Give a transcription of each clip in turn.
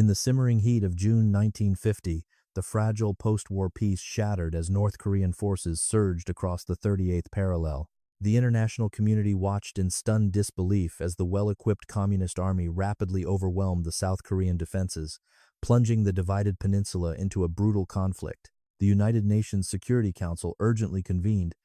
In the simmering heat of June 1950, the fragile post-war peace shattered as North Korean forces surged across the 38th parallel. The international community watched in stunned disbelief as the well-equipped Communist Army rapidly overwhelmed the South Korean defenses, plunging the divided peninsula into a brutal conflict. The United Nations Security Council urgently convened,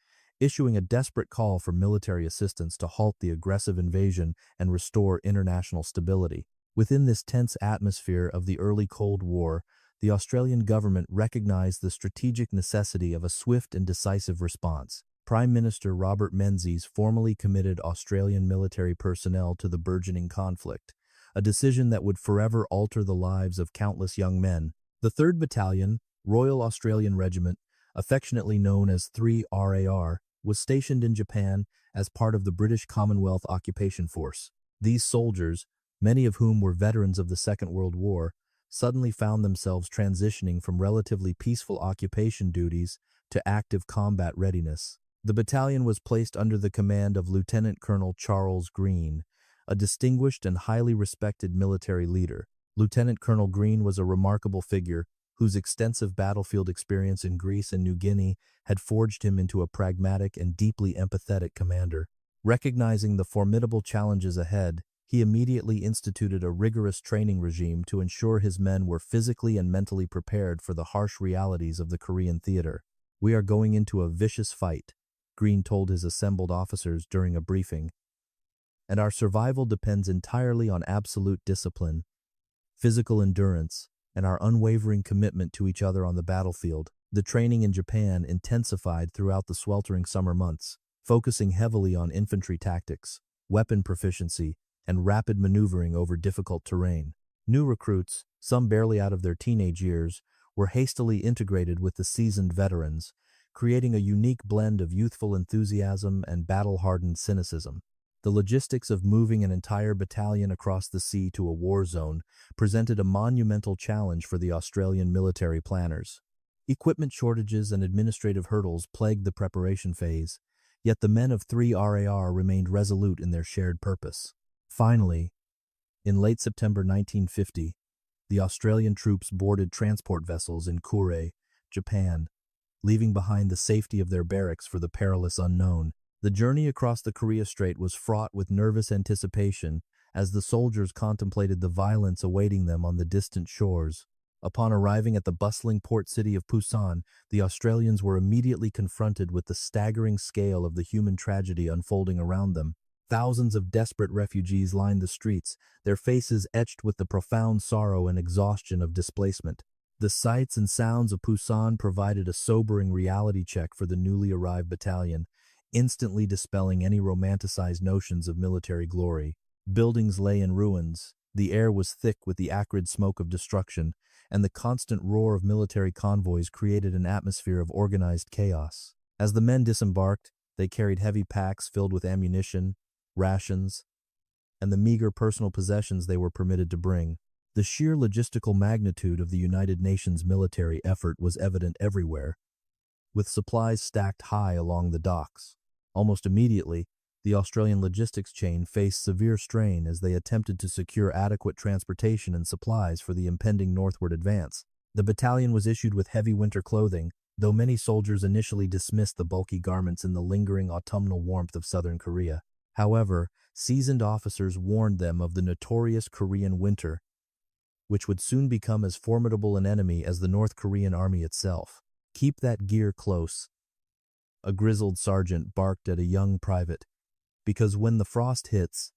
issuing a desperate call for military assistance to halt the aggressive invasion and restore international stability. Within this tense atmosphere of the early Cold War, the Australian government recognized the strategic necessity of a swift and decisive response. Prime Minister Robert Menzies formally committed Australian military personnel to the burgeoning conflict, a decision that would forever alter the lives of countless young men. The 3rd Battalion, Royal Australian Regiment, affectionately known as 3 RAR, was stationed in Japan as part of the British Commonwealth Occupation Force. These soldiers, many of whom were veterans of the Second World War, suddenly found themselves transitioning from relatively peaceful occupation duties to active combat readiness. The battalion was placed under the command of Lieutenant Colonel Charles Green, a distinguished and highly respected military leader. Lieutenant Colonel Green was a remarkable figure whose extensive battlefield experience in Greece and New Guinea had forged him into a pragmatic and deeply empathetic commander. Recognizing the formidable challenges ahead, he immediately instituted a rigorous training regime to ensure his men were physically and mentally prepared for the harsh realities of the Korean theater. "We are going into a vicious fight," Green told his assembled officers during a briefing, "and our survival depends entirely on absolute discipline, physical endurance, and our unwavering commitment to each other on the battlefield." The training in Japan intensified throughout the sweltering summer months, focusing heavily on infantry tactics, weapon proficiency, and rapid maneuvering over difficult terrain. New recruits, some barely out of their teenage years, were hastily integrated with the seasoned veterans, creating a unique blend of youthful enthusiasm and battle-hardened cynicism. The logistics of moving an entire battalion across the sea to a war zone presented a monumental challenge for the Australian military planners. Equipment shortages and administrative hurdles plagued the preparation phase, yet the men of 3 RAR remained resolute in their shared purpose. Finally, in late September 1950, the Australian troops boarded transport vessels in Kure, Japan, leaving behind the safety of their barracks for the perilous unknown. The journey across the Korea Strait was fraught with nervous anticipation as the soldiers contemplated the violence awaiting them on the distant shores. Upon arriving at the bustling port city of Busan, the Australians were immediately confronted with the staggering scale of the human tragedy unfolding around them. Thousands of desperate refugees lined the streets, their faces etched with the profound sorrow and exhaustion of displacement. The sights and sounds of Busan provided a sobering reality check for the newly arrived battalion, instantly dispelling any romanticized notions of military glory. Buildings lay in ruins, the air was thick with the acrid smoke of destruction, and the constant roar of military convoys created an atmosphere of organized chaos. As the men disembarked, they carried heavy packs filled with ammunition, rations, and the meager personal possessions they were permitted to bring. The sheer logistical magnitude of the United Nations military effort was evident everywhere, with supplies stacked high along the docks. Almost immediately, the Australian logistics chain faced severe strain as they attempted to secure adequate transportation and supplies for the impending northward advance. The battalion was issued with heavy winter clothing, though many soldiers initially dismissed the bulky garments in the lingering autumnal warmth of southern Korea. However, seasoned officers warned them of the notorious Korean winter, which would soon become as formidable an enemy as the North Korean army itself. "Keep that gear close," a grizzled sergeant barked at a young private, "because when the frost hits,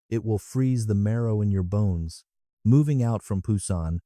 it will freeze the marrow in your bones." Moving out from Busan,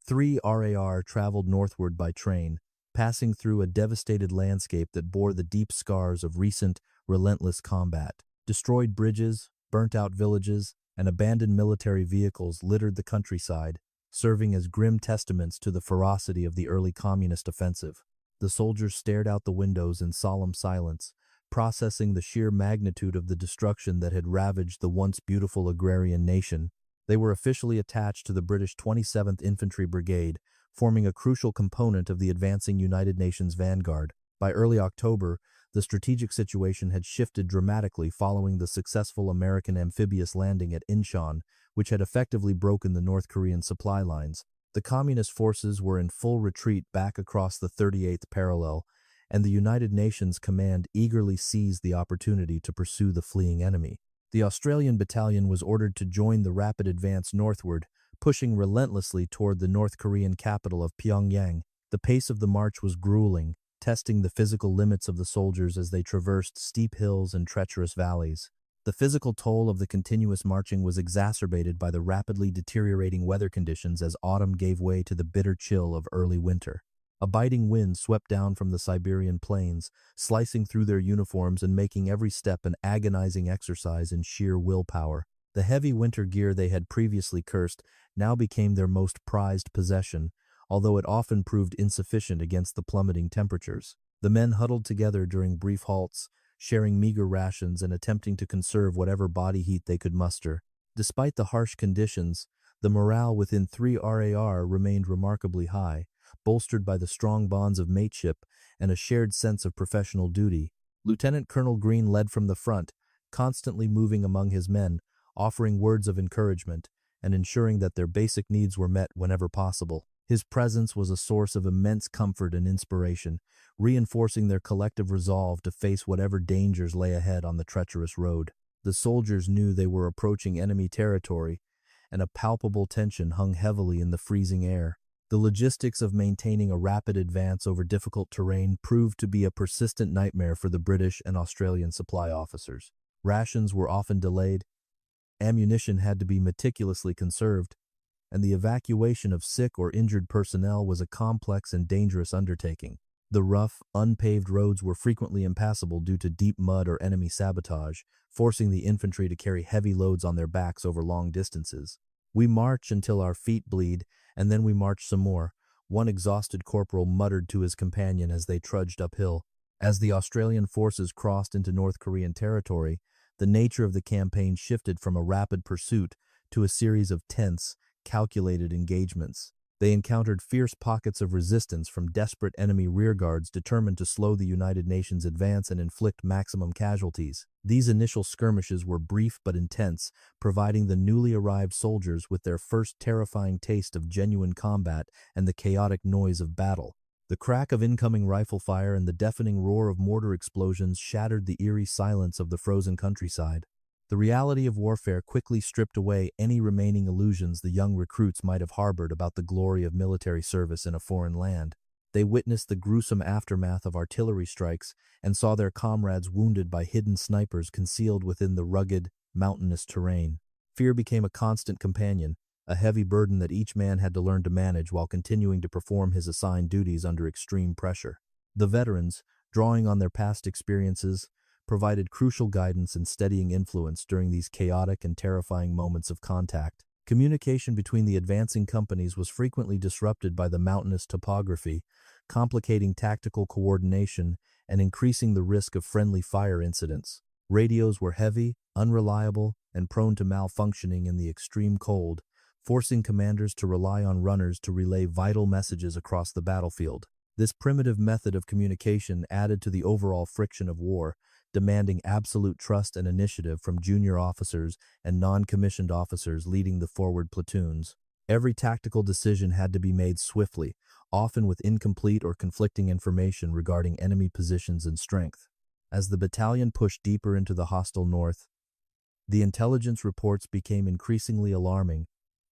3 RAR traveled northward by train, passing through a devastated landscape that bore the deep scars of recent, relentless combat. Destroyed bridges, burnt-out villages, and abandoned military vehicles littered the countryside, serving as grim testaments to the ferocity of the early communist offensive. The soldiers stared out the windows in solemn silence, processing the sheer magnitude of the destruction that had ravaged the once beautiful agrarian nation. They were officially attached to the British 27th Infantry Brigade, forming a crucial component of the advancing United Nations vanguard. By early October, The strategic situation had shifted dramatically following the successful American amphibious landing at Incheon, which had effectively broken the North Korean supply lines. The Communist forces were in full retreat back across the 38th parallel, and the United Nations Command eagerly seized the opportunity to pursue the fleeing enemy. The Australian battalion was ordered to join the rapid advance northward, pushing relentlessly toward the North Korean capital of Pyongyang. The pace of the march was grueling, testing the physical limits of the soldiers as they traversed steep hills and treacherous valleys. The physical toll of the continuous marching was exacerbated by the rapidly deteriorating weather conditions as autumn gave way to the bitter chill of early winter. A biting wind swept down from the Siberian plains, slicing through their uniforms and making every step an agonizing exercise in sheer willpower. The heavy winter gear they had previously cursed now became their most prized possession, although it often proved insufficient against the plummeting temperatures. The men huddled together during brief halts, sharing meager rations and attempting to conserve whatever body heat they could muster. Despite the harsh conditions, the morale within 3RAR remained remarkably high, bolstered by the strong bonds of mateship and a shared sense of professional duty. Lieutenant Colonel Green led from the front, constantly moving among his men, offering words of encouragement and ensuring that their basic needs were met whenever possible. His presence was a source of immense comfort and inspiration, reinforcing their collective resolve to face whatever dangers lay ahead on the treacherous road. The soldiers knew they were approaching enemy territory, and a palpable tension hung heavily in the freezing air. The logistics of maintaining a rapid advance over difficult terrain proved to be a persistent nightmare for the British and Australian supply officers. Rations were often delayed, ammunition had to be meticulously conserved, and the evacuation of sick or injured personnel was a complex and dangerous undertaking. The rough, unpaved roads were frequently impassable due to deep mud or enemy sabotage, forcing the infantry to carry heavy loads on their backs over long distances. "We march until our feet bleed, and then we march some more," one exhausted corporal muttered to his companion as they trudged uphill. As the Australian forces crossed into North Korean territory, the nature of the campaign shifted from a rapid pursuit to a series of tense, calculated engagements. They encountered fierce pockets of resistance from desperate enemy rearguards determined to slow the United Nations' advance and inflict maximum casualties. These initial skirmishes were brief but intense, providing the newly arrived soldiers with their first terrifying taste of genuine combat and the chaotic noise of battle. The crack of incoming rifle fire and the deafening roar of mortar explosions shattered the eerie silence of the frozen countryside. The reality of warfare quickly stripped away any remaining illusions the young recruits might have harbored about the glory of military service in a foreign land. They witnessed the gruesome aftermath of artillery strikes and saw their comrades wounded by hidden snipers concealed within the rugged, mountainous terrain. Fear became a constant companion, a heavy burden that each man had to learn to manage while continuing to perform his assigned duties under extreme pressure. The veterans, drawing on their past experiences, provided crucial guidance and steadying influence during these chaotic and terrifying moments of contact. Communication between the advancing companies was frequently disrupted by the mountainous topography, complicating tactical coordination and increasing the risk of friendly fire incidents. Radios were heavy, unreliable, and prone to malfunctioning in the extreme cold, forcing commanders to rely on runners to relay vital messages across the battlefield. This primitive method of communication added to the overall friction of war, demanding absolute trust and initiative from junior officers and non-commissioned officers leading the forward platoons. Every tactical decision had to be made swiftly, often with incomplete or conflicting information regarding enemy positions and strength. As the battalion pushed deeper into the hostile north, the intelligence reports became increasingly alarming,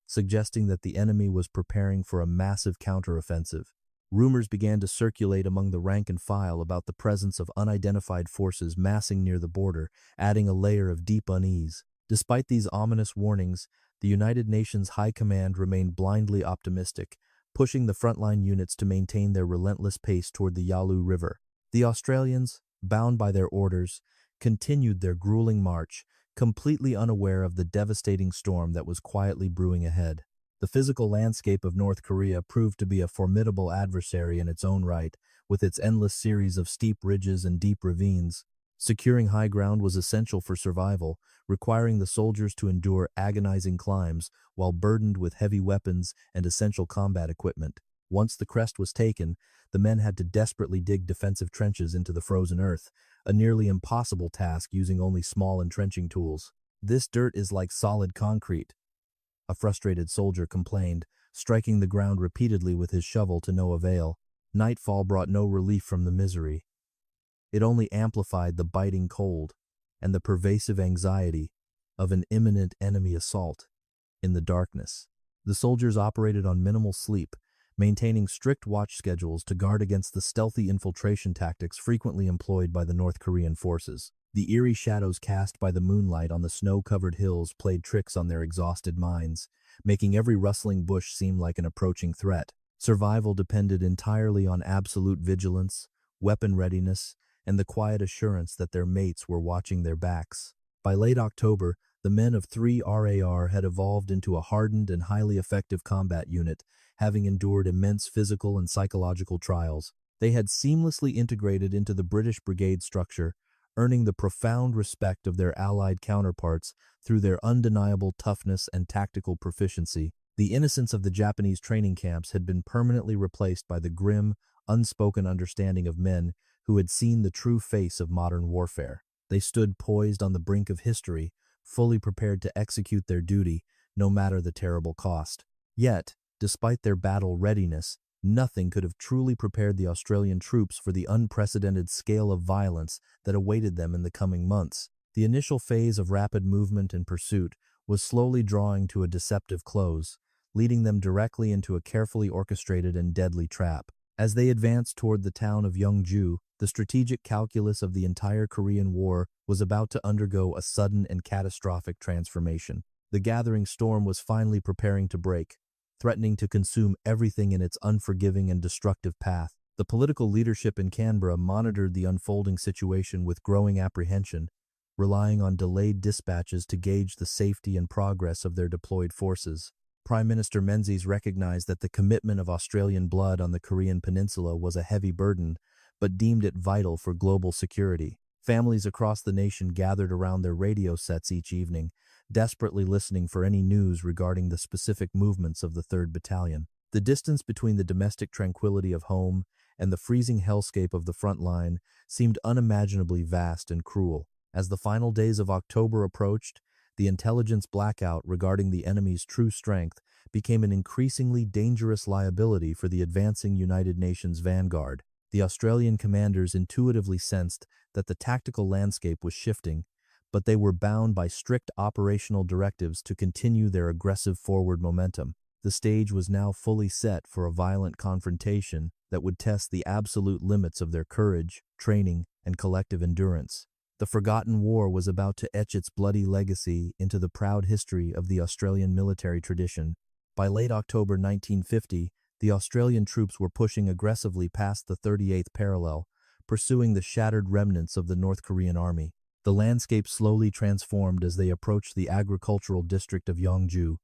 suggesting that the enemy was preparing for a massive counteroffensive. Rumors began to circulate among the rank and file about the presence of unidentified forces massing near the border, adding a layer of deep unease. Despite these ominous warnings, the United Nations High Command remained blindly optimistic, pushing the frontline units to maintain their relentless pace toward the Yalu River. The Australians, bound by their orders, continued their grueling march, completely unaware of the devastating storm that was quietly brewing ahead. The physical landscape of North Korea proved to be a formidable adversary in its own right, with its endless series of steep ridges and deep ravines. Securing high ground was essential for survival, requiring the soldiers to endure agonizing climbs while burdened with heavy weapons and essential combat equipment. Once the crest was taken, the men had to desperately dig defensive trenches into the frozen earth, a nearly impossible task using only small entrenching tools. "This dirt is like solid concrete," a frustrated soldier complained, striking the ground repeatedly with his shovel to no avail. Nightfall brought no relief from the misery. It only amplified the biting cold and the pervasive anxiety of an imminent enemy assault. In the darkness, the soldiers operated on minimal sleep, maintaining strict watch schedules to guard against the stealthy infiltration tactics frequently employed by the North Korean forces. The eerie shadows cast by the moonlight on the snow-covered hills played tricks on their exhausted minds, making every rustling bush seem like an approaching threat. Survival depended entirely on absolute vigilance, weapon readiness, and the quiet assurance that their mates were watching their backs. By late October, the men of 3 RAR had evolved into a hardened and highly effective combat unit, having endured immense physical and psychological trials. They had seamlessly integrated into the British brigade structure, earning the profound respect of their Allied counterparts through their undeniable toughness and tactical proficiency. The innocence of the Japanese training camps had been permanently replaced by the grim, unspoken understanding of men who had seen the true face of modern warfare. They stood poised on the brink of history, fully prepared to execute their duty, no matter the terrible cost. Yet, despite their battle readiness, nothing could have truly prepared the Australian troops for the unprecedented scale of violence that awaited them in the coming months. The initial phase of rapid movement and pursuit was slowly drawing to a deceptive close, leading them directly into a carefully orchestrated and deadly trap. As they advanced toward the town of Yeongju, the strategic calculus of the entire Korean War was about to undergo a sudden and catastrophic transformation. The gathering storm was finally preparing to break, threatening to consume everything in its unforgiving and destructive path. The political leadership in Canberra monitored the unfolding situation with growing apprehension, relying on delayed dispatches to gauge the safety and progress of their deployed forces. Prime Minister Menzies recognized that the commitment of Australian blood on the Korean peninsula was a heavy burden, but deemed it vital for global security. Families across the nation gathered around their radio sets each evening, desperately listening for any news regarding the specific movements of the 3rd Battalion. The distance between the domestic tranquility of home and the freezing hellscape of the front line seemed unimaginably vast and cruel. As the final days of October approached, the intelligence blackout regarding the enemy's true strength became an increasingly dangerous liability for the advancing United Nations vanguard. The Australian commanders intuitively sensed that the tactical landscape was shifting, but they were bound by strict operational directives to continue their aggressive forward momentum. The stage was now fully set for a violent confrontation that would test the absolute limits of their courage, training, and collective endurance. The forgotten war was about to etch its bloody legacy into the proud history of the Australian military tradition. By late October 1950, the Australian troops were pushing aggressively past the 38th parallel, pursuing the shattered remnants of the North Korean army. The landscape slowly transformed as they approached the agricultural district of Yeongju,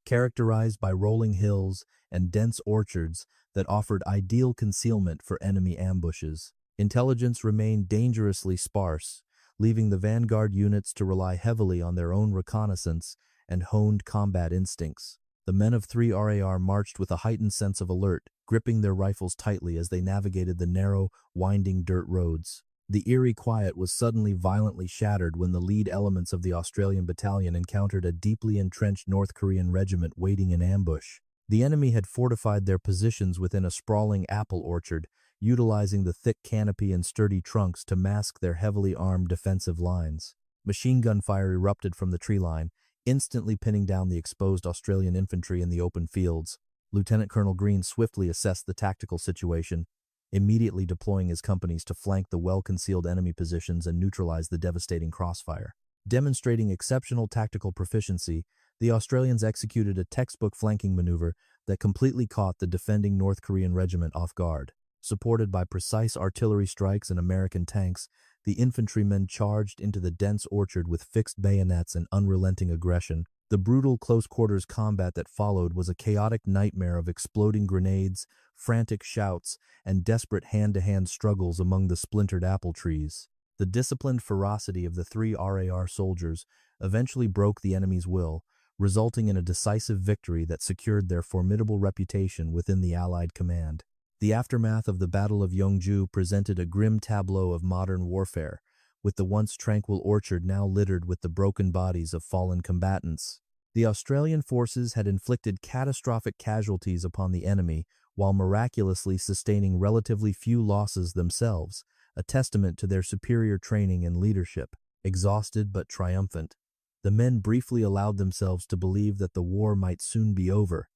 characterized by rolling hills and dense orchards that offered ideal concealment for enemy ambushes. Intelligence remained dangerously sparse, leaving the vanguard units to rely heavily on their own reconnaissance and honed combat instincts. The men of 3 RAR marched with a heightened sense of alert, gripping their rifles tightly as they navigated the narrow, winding dirt roads. The eerie quiet was suddenly violently shattered when the lead elements of the Australian battalion encountered a deeply entrenched North Korean regiment waiting in ambush. The enemy had fortified their positions within a sprawling apple orchard, utilizing the thick canopy and sturdy trunks to mask their heavily armed defensive lines. Machine gun fire erupted from the tree line, instantly pinning down the exposed Australian infantry in the open fields. Lieutenant Colonel Green swiftly assessed the tactical situation, immediately deploying his companies to flank the well-concealed enemy positions and neutralize the devastating crossfire. Demonstrating exceptional tactical proficiency, the Australians executed a textbook flanking maneuver that completely caught the defending North Korean regiment off guard. Supported by precise artillery strikes and American tanks, the infantrymen charged into the dense orchard with fixed bayonets and unrelenting aggression. The brutal close-quarters combat that followed was a chaotic nightmare of exploding grenades, frantic shouts, and desperate hand-to-hand struggles among the splintered apple trees. The disciplined ferocity of the 3 RAR soldiers eventually broke the enemy's will, resulting in a decisive victory that secured their formidable reputation within the Allied command. The aftermath of the Battle of Yeongju presented a grim tableau of modern warfare, with the once tranquil orchard now littered with the broken bodies of fallen combatants. The Australian forces had inflicted catastrophic casualties upon the enemy while miraculously sustaining relatively few losses themselves, a testament to their superior training and leadership. Exhausted but triumphant, the men briefly allowed themselves to believe that the war might soon be over.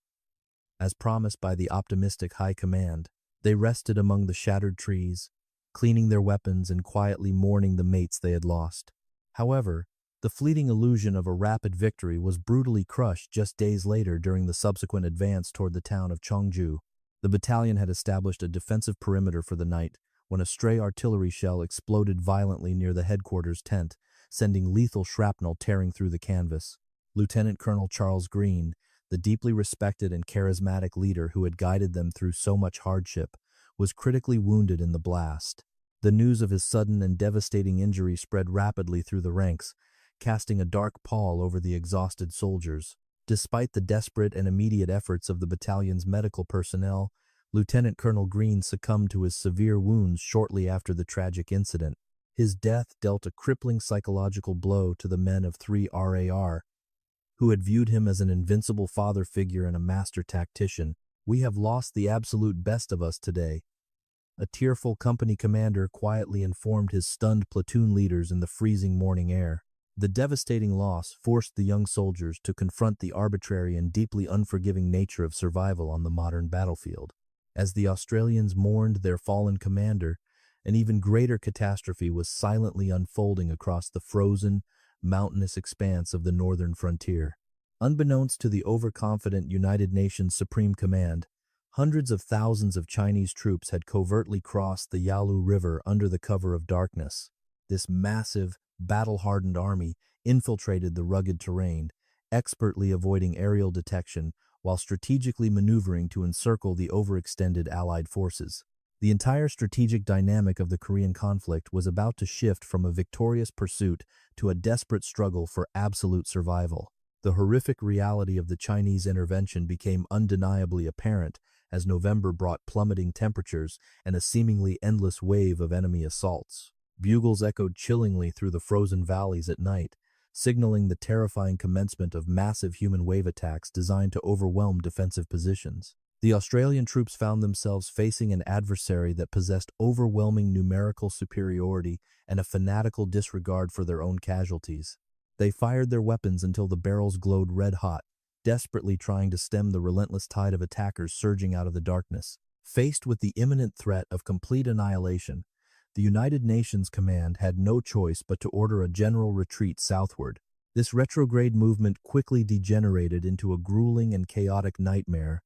As promised by the optimistic high command, they rested among the shattered trees, cleaning their weapons and quietly mourning the mates they had lost. However, the fleeting illusion of a rapid victory was brutally crushed just days later during the subsequent advance toward the town of Cheongju. The battalion had established a defensive perimeter for the night when a stray artillery shell exploded violently near the headquarters tent, sending lethal shrapnel tearing through the canvas. Lieutenant Colonel Charles Green, the deeply respected and charismatic leader who had guided them through so much hardship, was critically wounded in the blast. The news of his sudden and devastating injury spread rapidly through the ranks, casting a dark pall over the exhausted soldiers. Despite the desperate and immediate efforts of the battalion's medical personnel, Lieutenant Colonel Green succumbed to his severe wounds shortly after the tragic incident. His death dealt a crippling psychological blow to the men of 3 RAR, who had viewed him as an invincible father figure and a master tactician. "We have lost the absolute best of us today," a tearful company commander quietly informed his stunned platoon leaders in the freezing morning air. The devastating loss forced the young soldiers to confront the arbitrary and deeply unforgiving nature of survival on the modern battlefield. As the Australians mourned their fallen commander, an even greater catastrophe was silently unfolding across the frozen, mountainous expanse of the northern frontier. Unbeknownst to the overconfident United Nations Supreme Command, hundreds of thousands of Chinese troops had covertly crossed the Yalu River under the cover of darkness. This massive, battle-hardened army infiltrated the rugged terrain, expertly avoiding aerial detection while strategically maneuvering to encircle the overextended Allied forces. The entire strategic dynamic of the Korean conflict was about to shift from a victorious pursuit to a desperate struggle for absolute survival. The horrific reality of the Chinese intervention became undeniably apparent as November brought plummeting temperatures and a seemingly endless wave of enemy assaults. Bugles echoed chillingly through the frozen valleys at night, signaling the terrifying commencement of massive human wave attacks designed to overwhelm defensive positions. The Australian troops found themselves facing an adversary that possessed overwhelming numerical superiority and a fanatical disregard for their own casualties. They fired their weapons until the barrels glowed red-hot, desperately trying to stem the relentless tide of attackers surging out of the darkness. Faced with the imminent threat of complete annihilation, the United Nations Command had no choice but to order a general retreat southward. This retrograde movement quickly degenerated into a grueling and chaotic nightmare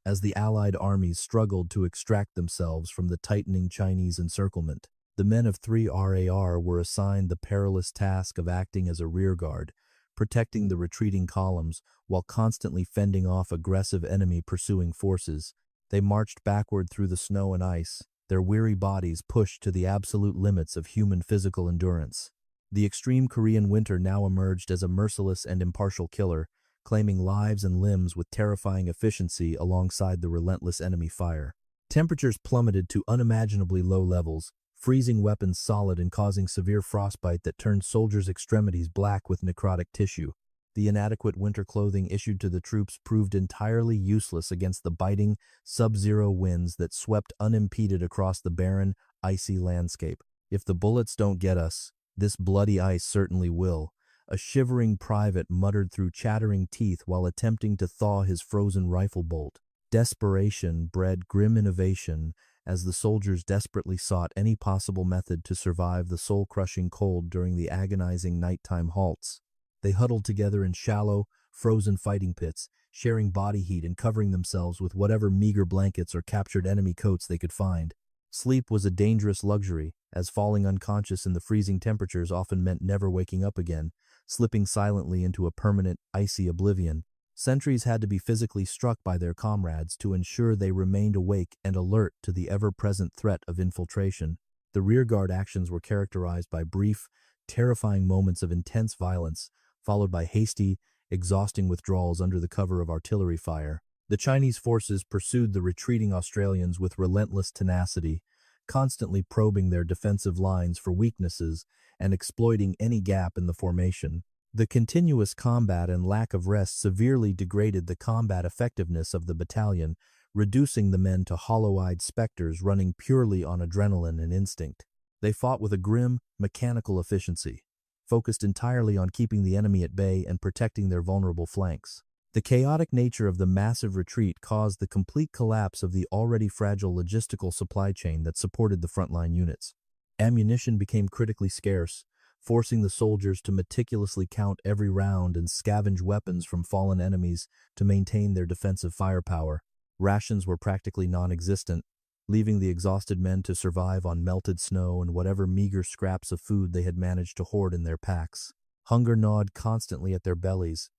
as the Allied armies struggled to extract themselves from the tightening Chinese encirclement. The men of 3 RAR were assigned the perilous task of acting as a rearguard, protecting the retreating columns while constantly fending off aggressive enemy pursuing forces. They marched backward through the snow and ice, their weary bodies pushed to the absolute limits of human physical endurance. The extreme Korean winter now emerged as a merciless and impartial killer, claiming lives and limbs with terrifying efficiency alongside the relentless enemy fire. Temperatures plummeted to unimaginably low levels, freezing weapons solid and causing severe frostbite that turned soldiers' extremities black with necrotic tissue. The inadequate winter clothing issued to the troops proved entirely useless against the biting, sub-zero winds that swept unimpeded across the barren, icy landscape. "If the bullets don't get us, this bloody ice certainly will," a shivering private muttered through chattering teeth while attempting to thaw his frozen rifle bolt. Desperation bred grim innovation as the soldiers desperately sought any possible method to survive the soul-crushing cold during the agonizing nighttime halts. They huddled together in shallow, frozen fighting pits, sharing body heat and covering themselves with whatever meager blankets or captured enemy coats they could find. Sleep was a dangerous luxury, as falling unconscious in the freezing temperatures often meant never waking up again, slipping silently into a permanent, icy oblivion. Sentries had to be physically struck by their comrades to ensure they remained awake and alert to the ever-present threat of infiltration. The rearguard actions were characterized by brief, terrifying moments of intense violence, followed by hasty, exhausting withdrawals under the cover of artillery fire. The Chinese forces pursued the retreating Australians with relentless tenacity, constantly probing their defensive lines for weaknesses and exploiting any gap in the formation. The continuous combat and lack of rest severely degraded the combat effectiveness of the battalion, reducing the men to hollow-eyed specters running purely on adrenaline and instinct. They fought with a grim, mechanical efficiency, focused entirely on keeping the enemy at bay and protecting their vulnerable flanks. The chaotic nature of the massive retreat caused the complete collapse of the already fragile logistical supply chain that supported the frontline units. Ammunition became critically scarce, forcing the soldiers to meticulously count every round and scavenge weapons from fallen enemies to maintain their defensive firepower. Rations were practically non-existent, leaving the exhausted men to survive on melted snow and whatever meager scraps of food they had managed to hoard in their packs. Hunger gnawed constantly at their bellies,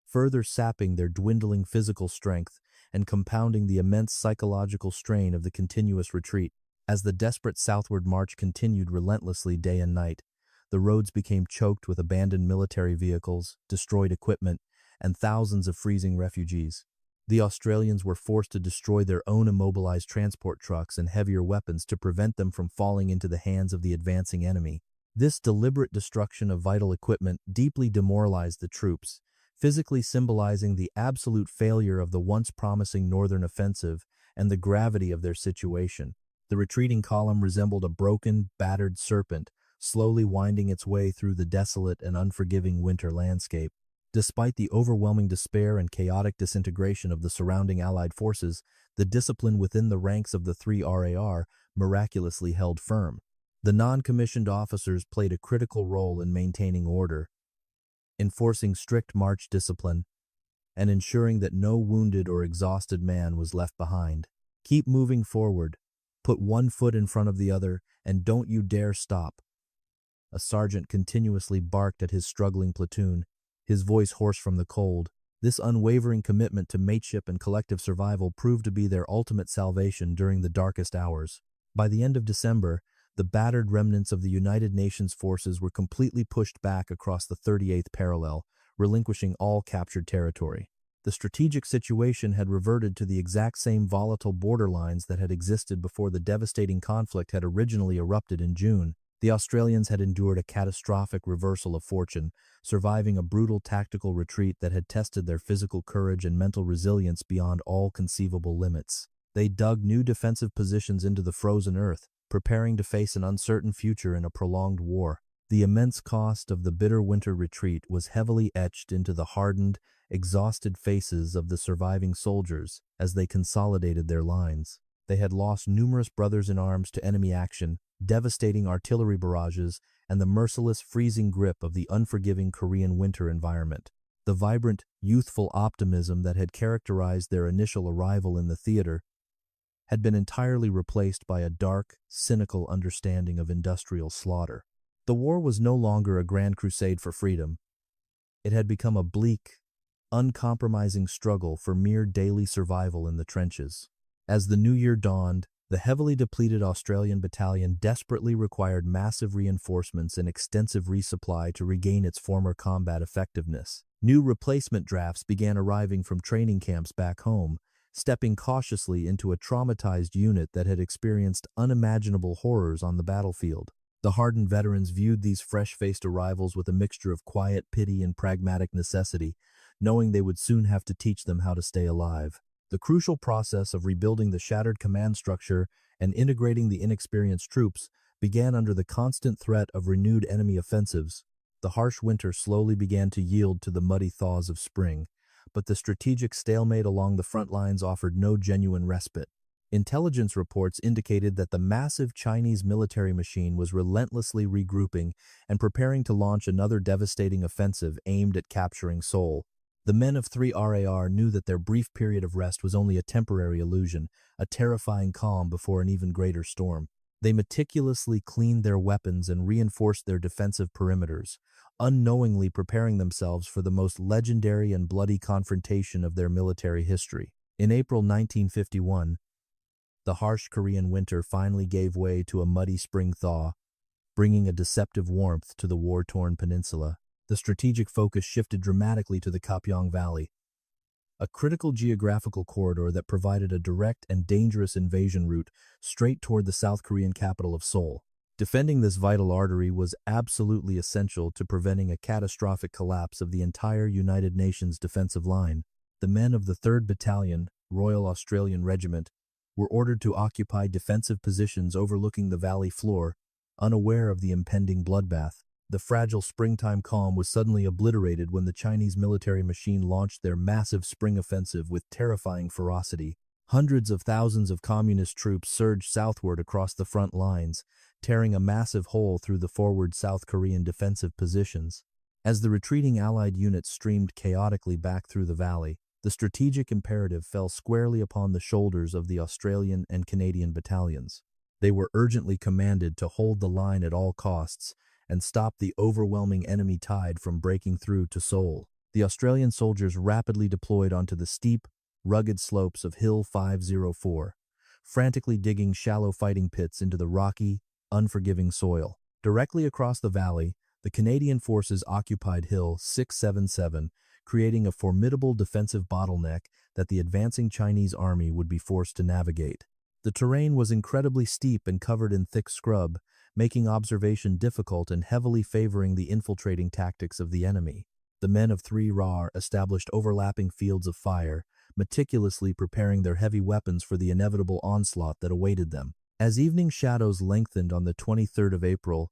further sapping their dwindling physical strength and compounding the immense psychological strain of the continuous retreat. As the desperate southward march continued relentlessly day and night, the roads became choked with abandoned military vehicles, destroyed equipment, and thousands of freezing refugees. The Australians were forced to destroy their own immobilized transport trucks and heavier weapons to prevent them from falling into the hands of the advancing enemy. This deliberate destruction of vital equipment deeply demoralized the troops, physically symbolizing the absolute failure of the once promising northern offensive and the gravity of their situation. The retreating column resembled a broken, battered serpent, slowly winding its way through the desolate and unforgiving winter landscape. Despite the overwhelming despair and chaotic disintegration of the surrounding Allied forces, the discipline within the ranks of the 3 RAR miraculously held firm. The non-commissioned officers played a critical role in maintaining order, enforcing strict march discipline, and ensuring that no wounded or exhausted man was left behind. Keep moving forward, put one foot in front of the other, and don't you dare stop. A sergeant continuously barked at his struggling platoon, his voice hoarse from the cold. This unwavering commitment to mateship and collective survival proved to be their ultimate salvation during the darkest hours. By the end of December, the battered remnants of the United Nations forces were completely pushed back across the 38th parallel, relinquishing all captured territory. The strategic situation had reverted to the exact same volatile borderlines that had existed before the devastating conflict had originally erupted in June. The Australians had endured a catastrophic reversal of fortune, surviving a brutal tactical retreat that had tested their physical courage and mental resilience beyond all conceivable limits. They dug new defensive positions into the frozen earth, preparing to face an uncertain future in a prolonged war. The immense cost of the bitter winter retreat was heavily etched into the hardened, exhausted faces of the surviving soldiers as they consolidated their lines. They had lost numerous brothers in arms to enemy action, devastating artillery barrages, and the merciless freezing grip of the unforgiving Korean winter environment. The vibrant, youthful optimism that had characterized their initial arrival in the theater had been entirely replaced by a dark, cynical understanding of industrial slaughter. The war was no longer a grand crusade for freedom. It had become a bleak, uncompromising struggle for mere daily survival in the trenches. As the new year dawned, the heavily depleted Australian battalion desperately required massive reinforcements and extensive resupply to regain its former combat effectiveness. New replacement drafts began arriving from training camps back home, stepping cautiously into a traumatized unit that had experienced unimaginable horrors on the battlefield. The hardened veterans viewed these fresh-faced arrivals with a mixture of quiet pity and pragmatic necessity, knowing they would soon have to teach them how to stay alive. The crucial process of rebuilding the shattered command structure and integrating the inexperienced troops began under the constant threat of renewed enemy offensives. The harsh winter slowly began to yield to the muddy thaws of spring, but the strategic stalemate along the front lines offered no genuine respite. Intelligence reports indicated that the massive Chinese military machine was relentlessly regrouping and preparing to launch another devastating offensive aimed at capturing Seoul. The men of 3 RAR knew that their brief period of rest was only a temporary illusion, a terrifying calm before an even greater storm. They meticulously cleaned their weapons and reinforced their defensive perimeters, unknowingly preparing themselves for the most legendary and bloody confrontation of their military history. In April 1951, the harsh Korean winter finally gave way to a muddy spring thaw, bringing a deceptive warmth to the war-torn peninsula. the strategic focus shifted dramatically to the Kapyong Valley, a critical geographical corridor that provided a direct and dangerous invasion route straight toward the South Korean capital of Seoul. Defending this vital artery was absolutely essential to preventing a catastrophic collapse of the entire United Nations defensive line. The men of the 3rd Battalion, Royal Australian Regiment, were ordered to occupy defensive positions overlooking the valley floor, unaware of the impending bloodbath. The fragile springtime calm was suddenly obliterated when the Chinese military machine launched their massive spring offensive with terrifying ferocity. Hundreds of thousands of communist troops surged southward across the front lines, tearing a massive hole through the forward South Korean defensive positions. As the retreating Allied units streamed chaotically back through the valley, the strategic imperative fell squarely upon the shoulders of the Australian and Canadian battalions. They were urgently commanded to hold the line at all costs and stop the overwhelming enemy tide from breaking through to Seoul. The Australian soldiers rapidly deployed onto the steep, rugged slopes of Hill 504, frantically digging shallow fighting pits into the rocky, unforgiving soil. Directly across the valley, the Canadian forces occupied Hill 677, creating a formidable defensive bottleneck that the advancing Chinese army would be forced to navigate. The terrain was incredibly steep and covered in thick scrub, making observation difficult and heavily favoring the infiltrating tactics of the enemy. The men of 3 RAR established overlapping fields of fire, meticulously preparing their heavy weapons for the inevitable onslaught that awaited them. As evening shadows lengthened on the 23rd of April,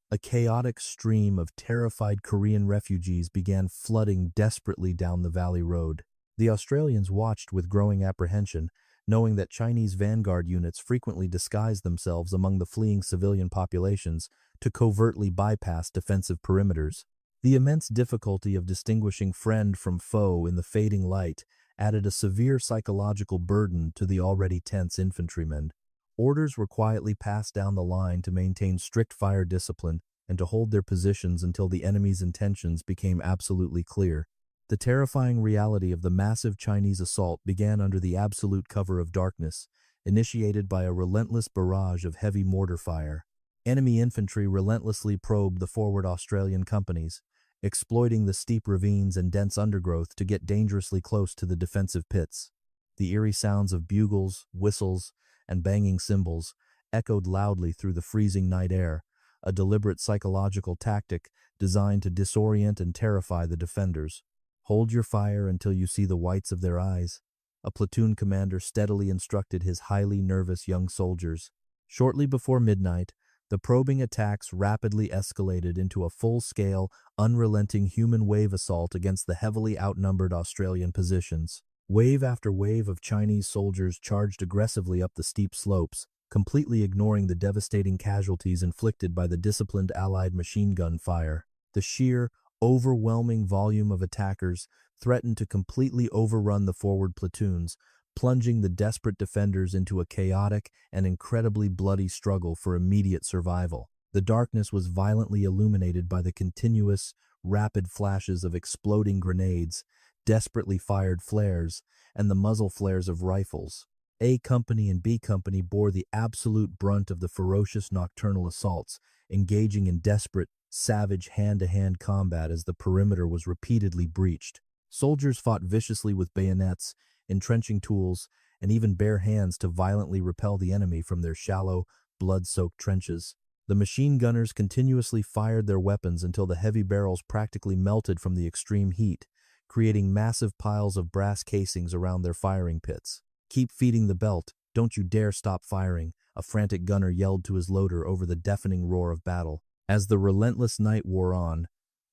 a chaotic stream of terrified Korean refugees began flooding desperately down the valley road. The Australians watched with growing apprehension, knowing that Chinese vanguard units frequently disguised themselves among the fleeing civilian populations to covertly bypass defensive perimeters. The immense difficulty of distinguishing friend from foe in the fading light added a severe psychological burden to the already tense infantrymen. Orders were quietly passed down the line to maintain strict fire discipline and to hold their positions until the enemy's intentions became absolutely clear. The terrifying reality of the massive Chinese assault began under the absolute cover of darkness, initiated by a relentless barrage of heavy mortar fire. Enemy infantry relentlessly probed the forward Australian companies, exploiting the steep ravines and dense undergrowth to get dangerously close to the defensive pits. The eerie sounds of bugles, whistles, and banging cymbals echoed loudly through the freezing night air, a deliberate psychological tactic designed to disorient and terrify the defenders. "Hold your fire until you see the whites of their eyes," a platoon commander steadily instructed his highly nervous young soldiers. Shortly before midnight, the probing attacks rapidly escalated into a full-scale, unrelenting human wave assault against the heavily outnumbered Australian positions. Wave after wave of Chinese soldiers charged aggressively up the steep slopes, completely ignoring the devastating casualties inflicted by the disciplined Allied machine gun fire. The sheer, overwhelming volume of attackers threatened to completely overrun the forward platoons, plunging the desperate defenders into a chaotic and incredibly bloody struggle for immediate survival. The darkness was violently illuminated by the continuous, rapid flashes of exploding grenades, desperately fired flares, and the muzzle flares of rifles. A Company and B Company bore the absolute brunt of the ferocious nocturnal assaults, engaging in desperate, savage hand-to-hand combat as the perimeter was repeatedly breached. Soldiers fought viciously with bayonets, entrenching tools, and even bare hands to violently repel the enemy from their shallow, blood-soaked trenches. The machine gunners continuously fired their weapons until the heavy barrels practically melted from the extreme heat, creating massive piles of brass casings around their firing pits. "Keep feeding the belt, don't you dare stop firing," a frantic gunner yelled to his loader over the deafening roar of battle. As the relentless night wore on,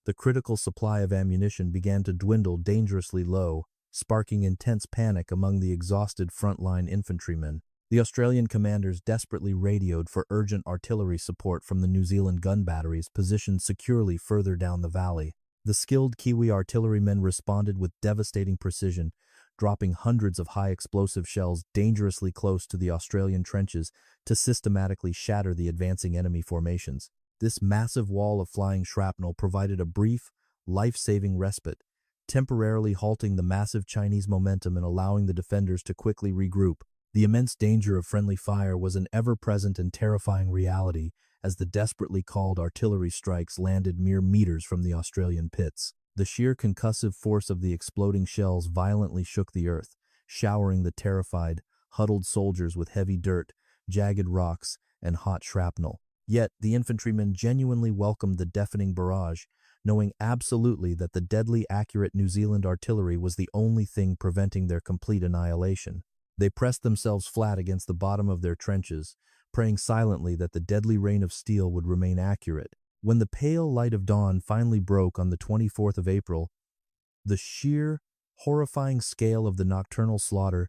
the critical supply of ammunition began to dwindle dangerously low, sparking intense panic among the exhausted frontline infantrymen. The Australian commanders desperately radioed for urgent artillery support from the New Zealand gun batteries positioned securely further down the valley. The skilled Kiwi artillerymen responded with devastating precision, dropping hundreds of high-explosive shells dangerously close to the Australian trenches to systematically shatter the advancing enemy formations. This massive wall of flying shrapnel provided a brief, life-saving respite, temporarily halting the massive Chinese momentum and allowing the defenders to quickly regroup. The immense danger of friendly fire was an ever-present and terrifying reality, as the desperately called artillery strikes landed mere meters from the Australian pits. The sheer concussive force of the exploding shells violently shook the earth, showering the terrified, huddled soldiers with heavy dirt, jagged rocks, and hot shrapnel. Yet, the infantrymen genuinely welcomed the deafening barrage, knowing absolutely that the deadly accurate New Zealand artillery was the only thing preventing their complete annihilation. They pressed themselves flat against the bottom of their trenches, praying silently that the deadly rain of steel would remain accurate. When the pale light of dawn finally broke on the 24th of April, the sheer, horrifying scale of the nocturnal slaughter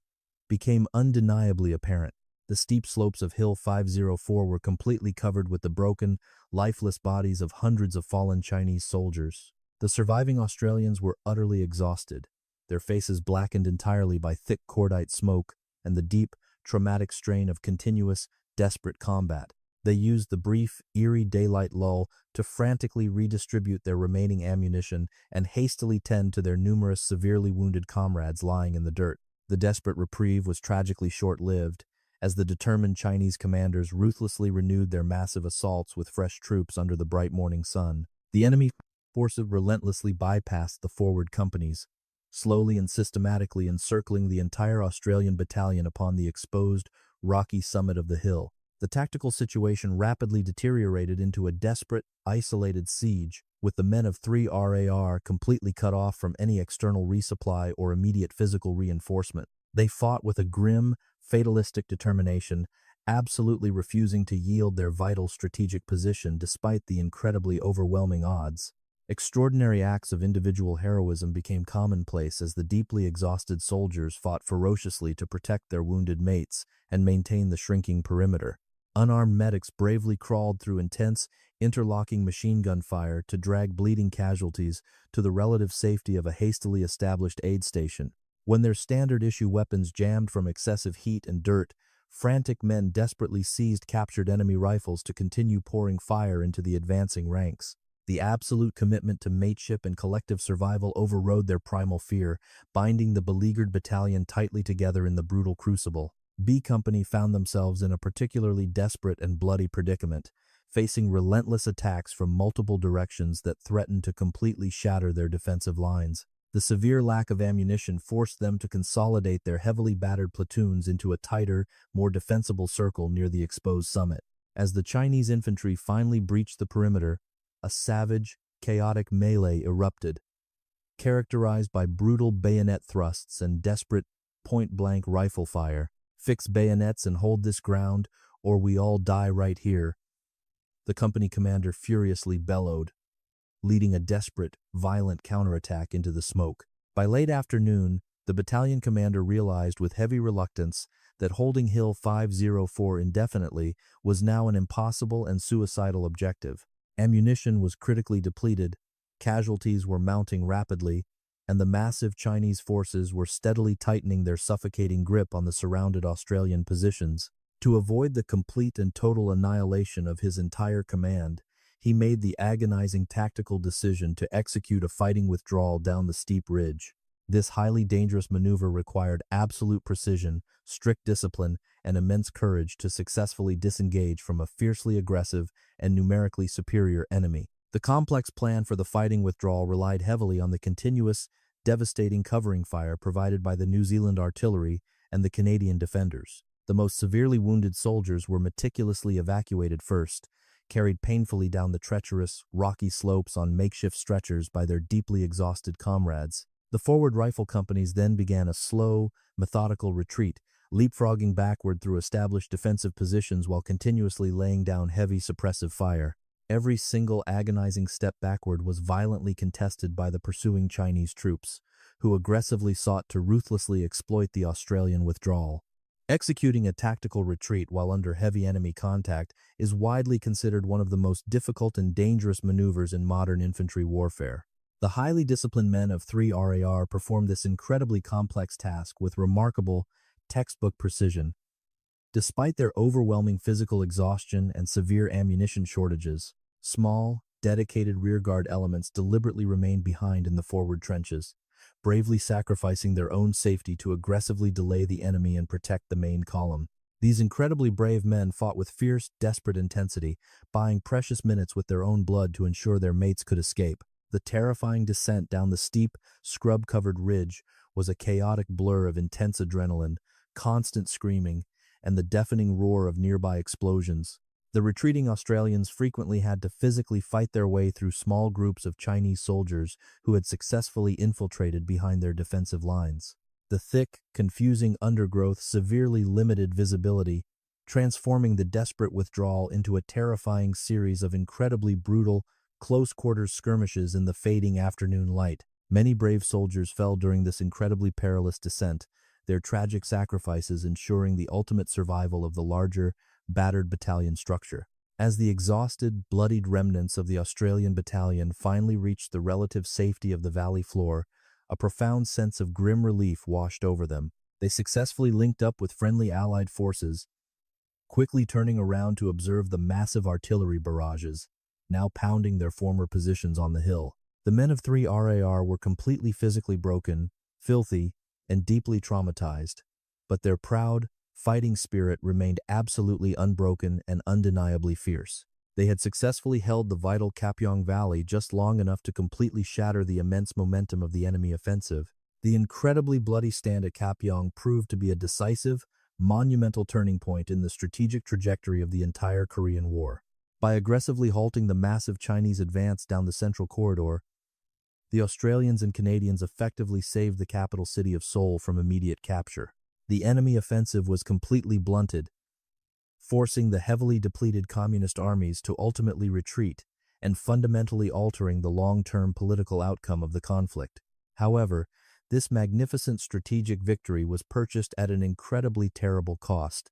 became undeniably apparent. The steep slopes of Hill 504 were completely covered with the broken, lifeless bodies of hundreds of fallen Chinese soldiers. The surviving Australians were utterly exhausted, their faces blackened entirely by thick cordite smoke and the deep, traumatic strain of continuous, desperate combat. They used the brief, eerie daylight lull to frantically redistribute their remaining ammunition and hastily tend to their numerous severely wounded comrades lying in the dirt. The desperate reprieve was tragically short-lived, as the determined Chinese commanders ruthlessly renewed their massive assaults with fresh troops under the bright morning sun. The enemy forces relentlessly bypassed the forward companies, slowly and systematically encircling the entire Australian battalion upon the exposed, rocky summit of the hill. The tactical situation rapidly deteriorated into a desperate, isolated siege, with the men of 3 RAR completely cut off from any external resupply or immediate physical reinforcement. They fought with a grim, fatalistic determination, absolutely refusing to yield their vital strategic position despite the incredibly overwhelming odds. Extraordinary acts of individual heroism became commonplace as the deeply exhausted soldiers fought ferociously to protect their wounded mates and maintain the shrinking perimeter. Unarmed medics bravely crawled through intense, interlocking machine gun fire to drag bleeding casualties to the relative safety of a hastily established aid station. When their standard-issue weapons jammed from excessive heat and dirt, frantic men desperately seized captured enemy rifles to continue pouring fire into the advancing ranks. The absolute commitment to mateship and collective survival overrode their primal fear, binding the beleaguered battalion tightly together in the brutal crucible. B Company found themselves in a particularly desperate and bloody predicament, facing relentless attacks from multiple directions that threatened to completely shatter their defensive lines. The severe lack of ammunition forced them to consolidate their heavily battered platoons into a tighter, more defensible circle near the exposed summit. As the Chinese infantry finally breached the perimeter, a savage, chaotic melee erupted, characterized by brutal bayonet thrusts and desperate, point-blank rifle fire. "Fix bayonets and hold this ground, or we all die right here," the company commander furiously bellowed, leading a desperate, violent counterattack into the smoke. By late afternoon, the battalion commander realized with heavy reluctance that holding Hill 504 indefinitely was now an impossible and suicidal objective. Ammunition was critically depleted, casualties were mounting rapidly, and the massive Chinese forces were steadily tightening their suffocating grip on the surrounded Australian positions. To avoid the complete and total annihilation of his entire command, he made the agonizing tactical decision to execute a fighting withdrawal down the steep ridge. This highly dangerous maneuver required absolute precision, strict discipline, and immense courage to successfully disengage from a fiercely aggressive and numerically superior enemy. The complex plan for the fighting withdrawal relied heavily on the continuous, devastating covering fire provided by the New Zealand artillery and the Canadian defenders. The most severely wounded soldiers were meticulously evacuated first, carried painfully down the treacherous, rocky slopes on makeshift stretchers by their deeply exhausted comrades. The forward rifle companies then began a slow, methodical retreat, leapfrogging backward through established defensive positions while continuously laying down heavy suppressive fire. Every single agonizing step backward was violently contested by the pursuing Chinese troops, who aggressively sought to ruthlessly exploit the Australian withdrawal. Executing a tactical retreat while under heavy enemy contact is widely considered one of the most difficult and dangerous maneuvers in modern infantry warfare. The highly disciplined men of 3 RAR performed this incredibly complex task with remarkable, textbook precision. Despite their overwhelming physical exhaustion and severe ammunition shortages, small, dedicated rearguard elements deliberately remained behind in the forward trenches, bravely sacrificing their own safety to aggressively delay the enemy and protect the main column. These incredibly brave men fought with fierce, desperate intensity, buying precious minutes with their own blood to ensure their mates could escape. The terrifying descent down the steep, scrub-covered ridge was a chaotic blur of intense adrenaline, constant screaming, and the deafening roar of nearby explosions. The retreating Australians frequently had to physically fight their way through small groups of Chinese soldiers who had successfully infiltrated behind their defensive lines. The thick, confusing undergrowth severely limited visibility, transforming the desperate withdrawal into a terrifying series of incredibly brutal, close-quarters skirmishes in the fading afternoon light. Many brave soldiers fell during this incredibly perilous descent, their tragic sacrifices ensuring the ultimate survival of the larger, battered battalion structure. As the exhausted, bloodied remnants of the Australian battalion finally reached the relative safety of the valley floor, a profound sense of grim relief washed over them. They successfully linked up with friendly Allied forces, quickly turning around to observe the massive artillery barrages, now pounding their former positions on the hill. The men of 3 RAR were completely physically broken, filthy, and deeply traumatized, but their proud, fighting spirit remained absolutely unbroken and undeniably fierce. They had successfully held the vital Kapyong Valley just long enough to completely shatter the immense momentum of the enemy offensive. The incredibly bloody stand at Kapyong proved to be a decisive, monumental turning point in the strategic trajectory of the entire Korean War. By aggressively halting the massive Chinese advance down the central corridor, the Australians and Canadians effectively saved the capital city of Seoul from immediate capture. The enemy offensive was completely blunted, forcing the heavily depleted communist armies to ultimately retreat and fundamentally altering the long-term political outcome of the conflict. However, this magnificent strategic victory was purchased at an incredibly terrible cost,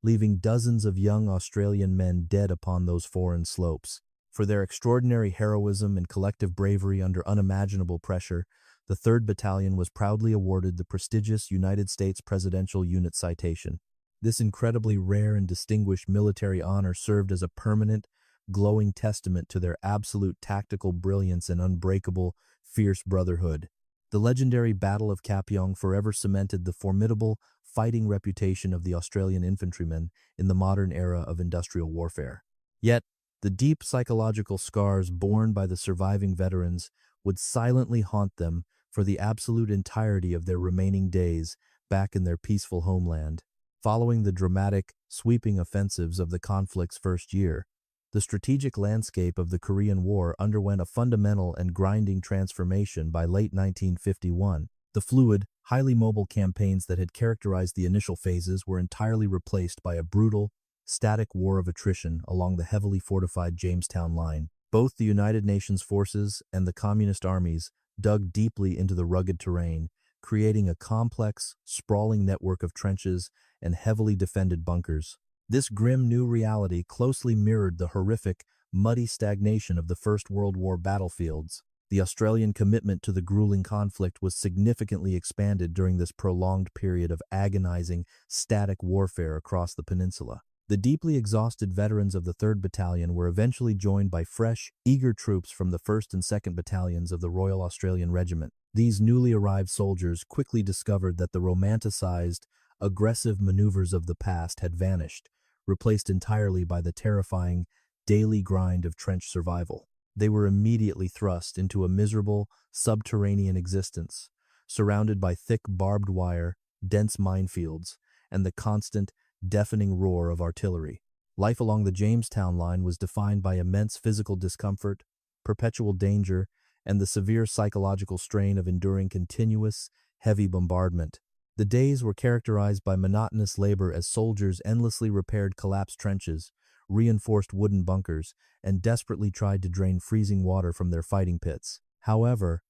leaving dozens of young Australian men dead upon those foreign slopes. For their extraordinary heroism and collective bravery under unimaginable pressure, the 3rd Battalion was proudly awarded the prestigious United States Presidential Unit Citation. This incredibly rare and distinguished military honor served as a permanent, glowing testament to their absolute tactical brilliance and unbreakable, fierce brotherhood. The legendary Battle of Kapyong forever cemented the formidable, fighting reputation of the Australian infantrymen in the modern era of industrial warfare. Yet, the deep psychological scars borne by the surviving veterans would silently haunt them for the absolute entirety of their remaining days back in their peaceful homeland. Following the dramatic, sweeping offensives of the conflict's first year, the strategic landscape of the Korean War underwent a fundamental and grinding transformation by late 1951. The fluid, highly mobile campaigns that had characterized the initial phases were entirely replaced by a brutal, static war of attrition along the heavily fortified Jamestown line. Both the United Nations forces and the communist armies dug deeply into the rugged terrain, creating a complex, sprawling network of trenches and heavily defended bunkers. This grim new reality closely mirrored the horrific, muddy stagnation of the First World War battlefields. The Australian commitment to the grueling conflict was significantly expanded during this prolonged period of agonizing, static warfare across the peninsula. The deeply exhausted veterans of the 3rd Battalion were eventually joined by fresh, eager troops from the 1st and 2nd Battalions of the Royal Australian Regiment. These newly arrived soldiers quickly discovered that the romanticized, aggressive maneuvers of the past had vanished, replaced entirely by the terrifying, daily grind of trench survival. They were immediately thrust into a miserable, subterranean existence, surrounded by thick barbed wire, dense minefields, and the constant, deafening roar of artillery. Life along the Jamestown line was defined by immense physical discomfort, perpetual danger, and the severe psychological strain of enduring continuous, heavy bombardment. The days were characterized by monotonous labor as soldiers endlessly repaired collapsed trenches, reinforced wooden bunkers, and desperately tried to drain freezing water from their fighting pits. However,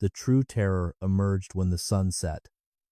the true terror emerged when the sun set,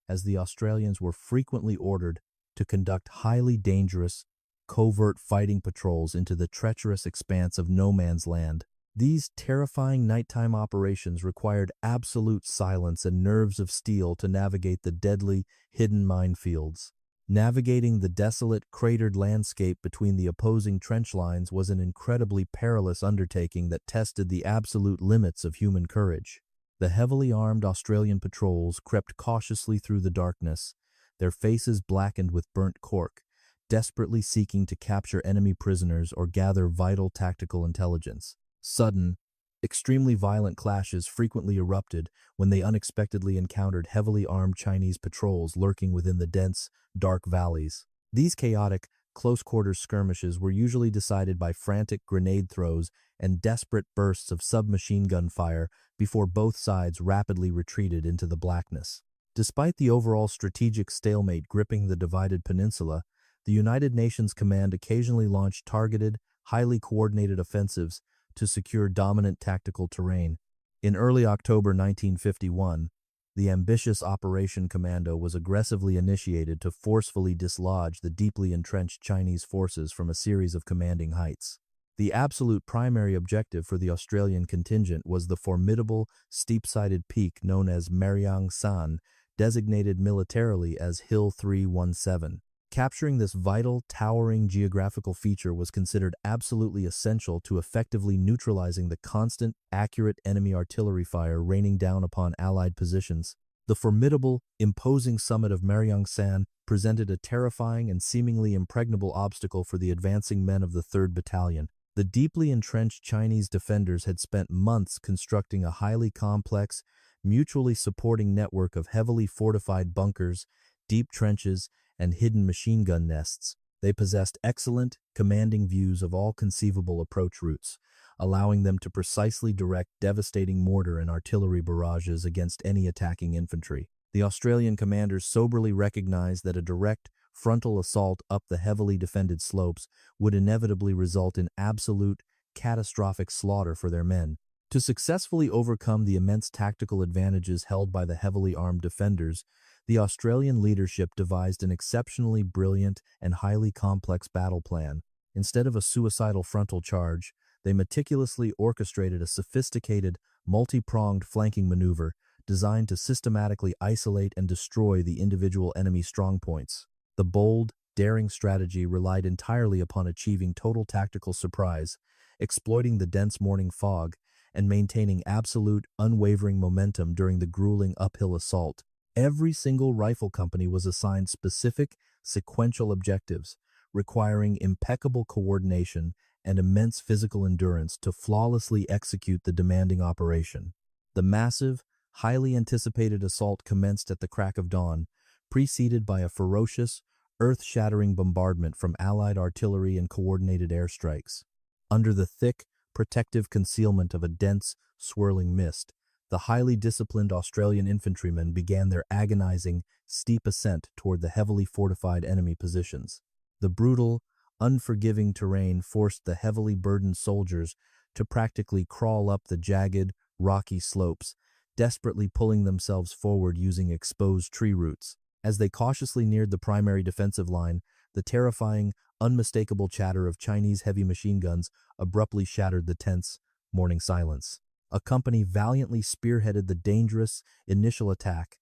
as the Australians were frequently ordered to conduct highly dangerous, covert fighting patrols into the treacherous expanse of no man's land. These terrifying nighttime operations required absolute silence and nerves of steel to navigate the deadly, hidden minefields. Navigating the desolate, cratered landscape between the opposing trench lines was an incredibly perilous undertaking that tested the absolute limits of human courage. The heavily armed Australian patrols crept cautiously through the darkness, their faces blackened with burnt cork, desperately seeking to capture enemy prisoners or gather vital tactical intelligence. Sudden, extremely violent clashes frequently erupted when they unexpectedly encountered heavily armed Chinese patrols lurking within the dense, dark valleys. These chaotic, close-quarters skirmishes were usually decided by frantic grenade throws and desperate bursts of submachine gun fire before both sides rapidly retreated into the blackness. Despite the overall strategic stalemate gripping the divided peninsula, the United Nations Command occasionally launched targeted, highly coordinated offensives to secure dominant tactical terrain. In early October 1951, the ambitious Operation Commando was aggressively initiated to forcefully dislodge the deeply entrenched Chinese forces from a series of commanding heights. The absolute primary objective for the Australian contingent was the formidable, steep-sided peak known as Mariang San, designated militarily as Hill 317. Capturing this vital, towering geographical feature was considered absolutely essential to effectively neutralizing the constant, accurate enemy artillery fire raining down upon Allied positions. The formidable, imposing summit of Mariang San presented a terrifying and seemingly impregnable obstacle for the advancing men of the 3rd Battalion. The deeply entrenched Chinese defenders had spent months constructing a highly complex, mutually supporting network of heavily fortified bunkers, deep trenches, and hidden machine gun nests. They possessed excellent, commanding views of all conceivable approach routes, allowing them to precisely direct devastating mortar and artillery barrages against any attacking infantry. The Australian commanders soberly recognized that a direct, frontal assault up the heavily defended slopes would inevitably result in absolute, catastrophic slaughter for their men. To successfully overcome the immense tactical advantages held by the heavily armed defenders, the Australian leadership devised an exceptionally brilliant and highly complex battle plan. Instead of a suicidal frontal charge, they meticulously orchestrated a sophisticated, multi-pronged flanking maneuver designed to systematically isolate and destroy the individual enemy strongpoints. The bold, daring strategy relied entirely upon achieving total tactical surprise, exploiting the dense morning fog, and maintaining absolute, unwavering momentum during the grueling uphill assault. Every single rifle company was assigned specific, sequential objectives, requiring impeccable coordination and immense physical endurance to flawlessly execute the demanding operation. The massive, highly anticipated assault commenced at the crack of dawn, preceded by a ferocious, earth-shattering bombardment from Allied artillery and coordinated airstrikes. Under the thick, protective concealment of a dense, swirling mist, the highly disciplined Australian infantrymen began their agonizing, steep ascent toward the heavily fortified enemy positions. The brutal, unforgiving terrain forced the heavily burdened soldiers to practically crawl up the jagged, rocky slopes, desperately pulling themselves forward using exposed tree roots. As they cautiously neared the primary defensive line, the terrifying, unmistakable chatter of Chinese heavy machine guns abruptly shattered the tense, morning silence. A company valiantly spearheaded the dangerous initial attack,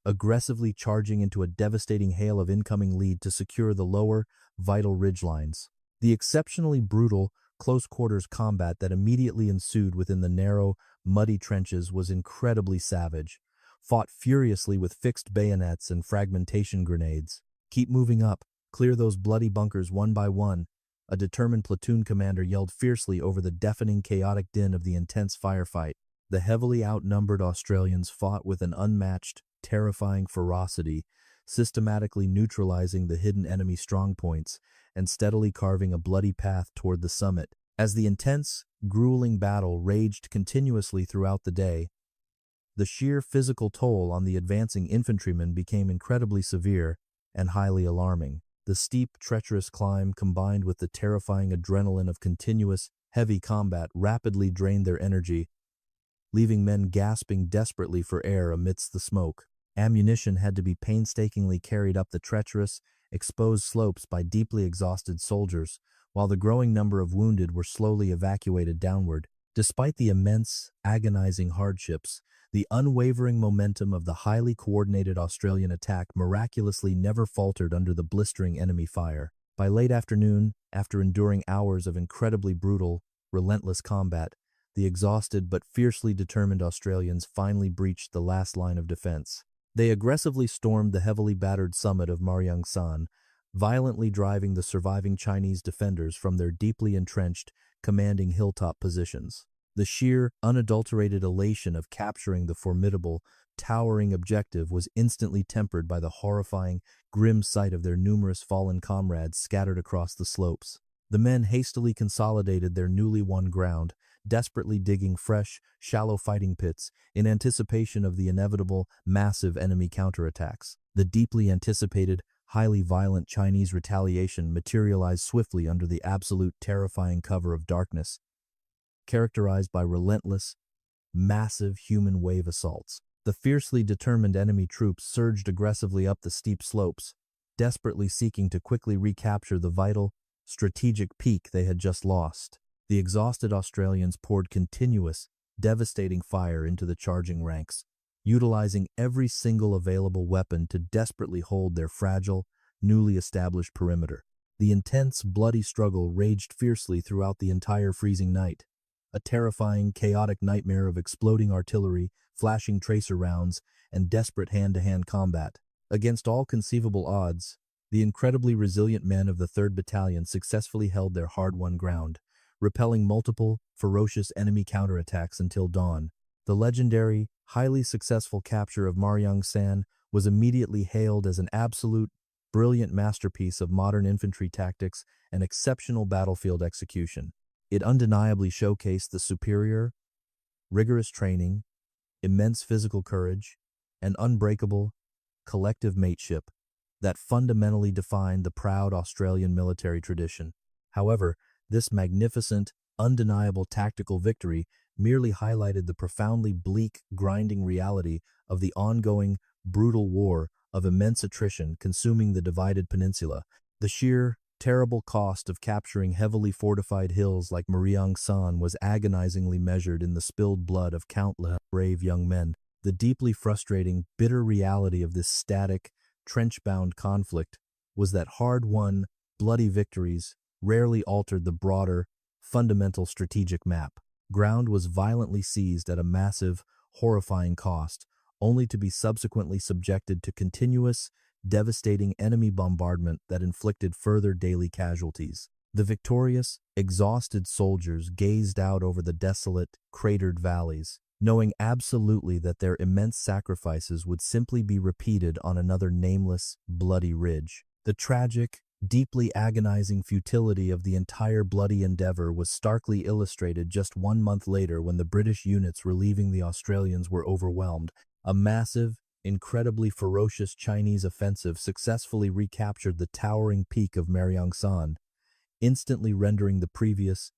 aggressively charging into a devastating hail of incoming lead to secure the lower, vital ridgelines. The exceptionally brutal, close-quarters combat that immediately ensued within the narrow, muddy trenches was incredibly savage, fought furiously with fixed bayonets and fragmentation grenades. "Keep moving up, clear those bloody bunkers one by one," a determined platoon commander yelled fiercely over the deafening, chaotic din of the intense firefight. The heavily outnumbered Australians fought with an unmatched, terrifying ferocity, systematically neutralizing the hidden enemy strongpoints and steadily carving a bloody path toward the summit. As the intense, grueling battle raged continuously throughout the day, the sheer physical toll on the advancing infantrymen became incredibly severe and highly alarming. The steep, treacherous climb combined with the terrifying adrenaline of continuous, heavy combat rapidly drained their energy, leaving men gasping desperately for air amidst the smoke. Ammunition had to be painstakingly carried up the treacherous, exposed slopes by deeply exhausted soldiers, while the growing number of wounded were slowly evacuated downward. Despite the immense, agonizing hardships, the unwavering momentum of the highly coordinated Australian attack miraculously never faltered under the blistering enemy fire. By late afternoon, after enduring hours of incredibly brutal, relentless combat, the exhausted but fiercely determined Australians finally breached the last line of defense. They aggressively stormed the heavily battered summit of Mariang San, violently driving the surviving Chinese defenders from their deeply entrenched, commanding hilltop positions. The sheer, unadulterated elation of capturing the formidable, towering objective was instantly tempered by the horrifying, grim sight of their numerous fallen comrades scattered across the slopes. The men hastily consolidated their newly won ground, desperately digging fresh, shallow fighting pits in anticipation of the inevitable, massive enemy counterattacks. The deeply anticipated, highly violent Chinese retaliation materialized swiftly under the absolute terrifying cover of darkness, characterized by relentless, massive human wave assaults. The fiercely determined enemy troops surged aggressively up the steep slopes, desperately seeking to quickly recapture the vital, strategic peak they had just lost. The exhausted Australians poured continuous, devastating fire into the charging ranks, utilizing every single available weapon to desperately hold their fragile, newly established perimeter. The intense, bloody struggle raged fiercely throughout the entire freezing night, a terrifying, chaotic nightmare of exploding artillery, flashing tracer rounds, and desperate hand-to-hand combat. Against all conceivable odds, the incredibly resilient men of the 3rd Battalion successfully held their hard-won ground, repelling multiple, ferocious enemy counterattacks until dawn. The legendary, highly successful capture of Maryansan was immediately hailed as an absolute, brilliant masterpiece of modern infantry tactics and exceptional battlefield execution. It undeniably showcased the superior, rigorous training, immense physical courage, and unbreakable, collective mateship that fundamentally defined the proud Australian military tradition. However, this magnificent, undeniable tactical victory merely highlighted the profoundly bleak, grinding reality of the ongoing, brutal war of immense attrition consuming the divided peninsula. The sheer, terrible cost of capturing heavily fortified hills like Maryansan was agonizingly measured in the spilled blood of countless brave young men. The deeply frustrating, bitter reality of this static, trench-bound conflict was that hard-won, bloody victories rarely altered the broader, fundamental strategic map. Ground was violently seized at a massive, horrifying cost, only to be subsequently subjected to continuous, devastating enemy bombardment that inflicted further daily casualties. The victorious, exhausted soldiers gazed out over the desolate, cratered valleys, knowing absolutely that their immense sacrifices would simply be repeated on another nameless, bloody ridge. The tragic, deeply agonizing futility of the entire bloody endeavor was starkly illustrated just 1 month later when the British units relieving the Australians were overwhelmed. A massive, incredibly ferocious Chinese offensive successfully recaptured the towering peak of Maryansan, instantly rendering the previous,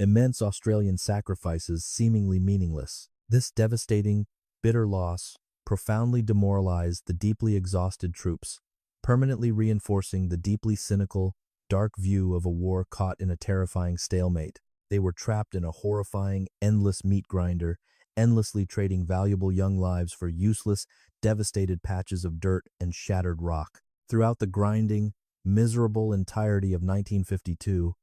immense Australian sacrifices seemingly meaningless. This devastating, bitter loss profoundly demoralized the deeply exhausted troops, permanently reinforcing the deeply cynical, dark view of a war caught in a terrifying stalemate. They were trapped in a horrifying, endless meat grinder, endlessly trading valuable young lives for useless, devastated patches of dirt and shattered rock. Throughout the grinding, miserable entirety of 1952,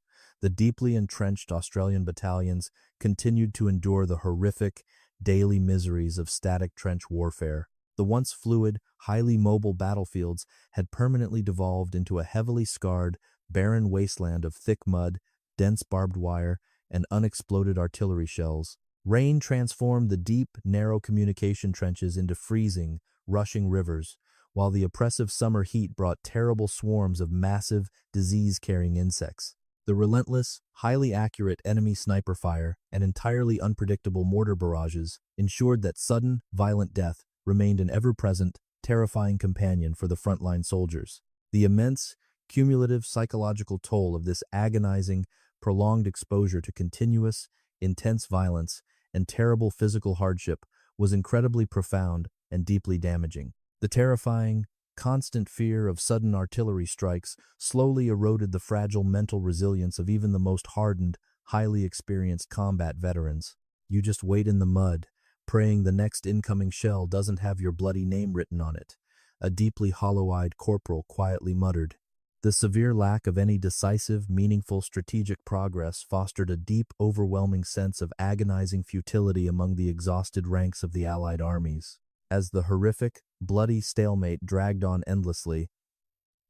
the deeply entrenched Australian battalions continued to endure the horrific, daily miseries of static trench warfare. The once fluid, highly mobile battlefields had permanently devolved into a heavily scarred, barren wasteland of thick mud, dense barbed wire, and unexploded artillery shells. Rain transformed the deep, narrow communication trenches into freezing, rushing rivers, while the oppressive summer heat brought terrible swarms of massive, disease-carrying insects. The relentless, highly accurate enemy sniper fire and entirely unpredictable mortar barrages ensured that sudden, violent death remained an ever-present, terrifying companion for the frontline soldiers. The immense, cumulative psychological toll of this agonizing, prolonged exposure to continuous, intense violence and terrible physical hardship was incredibly profound and deeply damaging. The terrifying, constant fear of sudden artillery strikes slowly eroded the fragile mental resilience of even the most hardened, highly experienced combat veterans. You just wait in the mud, praying the next incoming shell doesn't have your bloody name written on it, a deeply hollow-eyed corporal quietly muttered. The severe lack of any decisive, meaningful strategic progress fostered a deep, overwhelming sense of agonizing futility among the exhausted ranks of the Allied armies. As the horrific, bloody stalemate dragged on endlessly,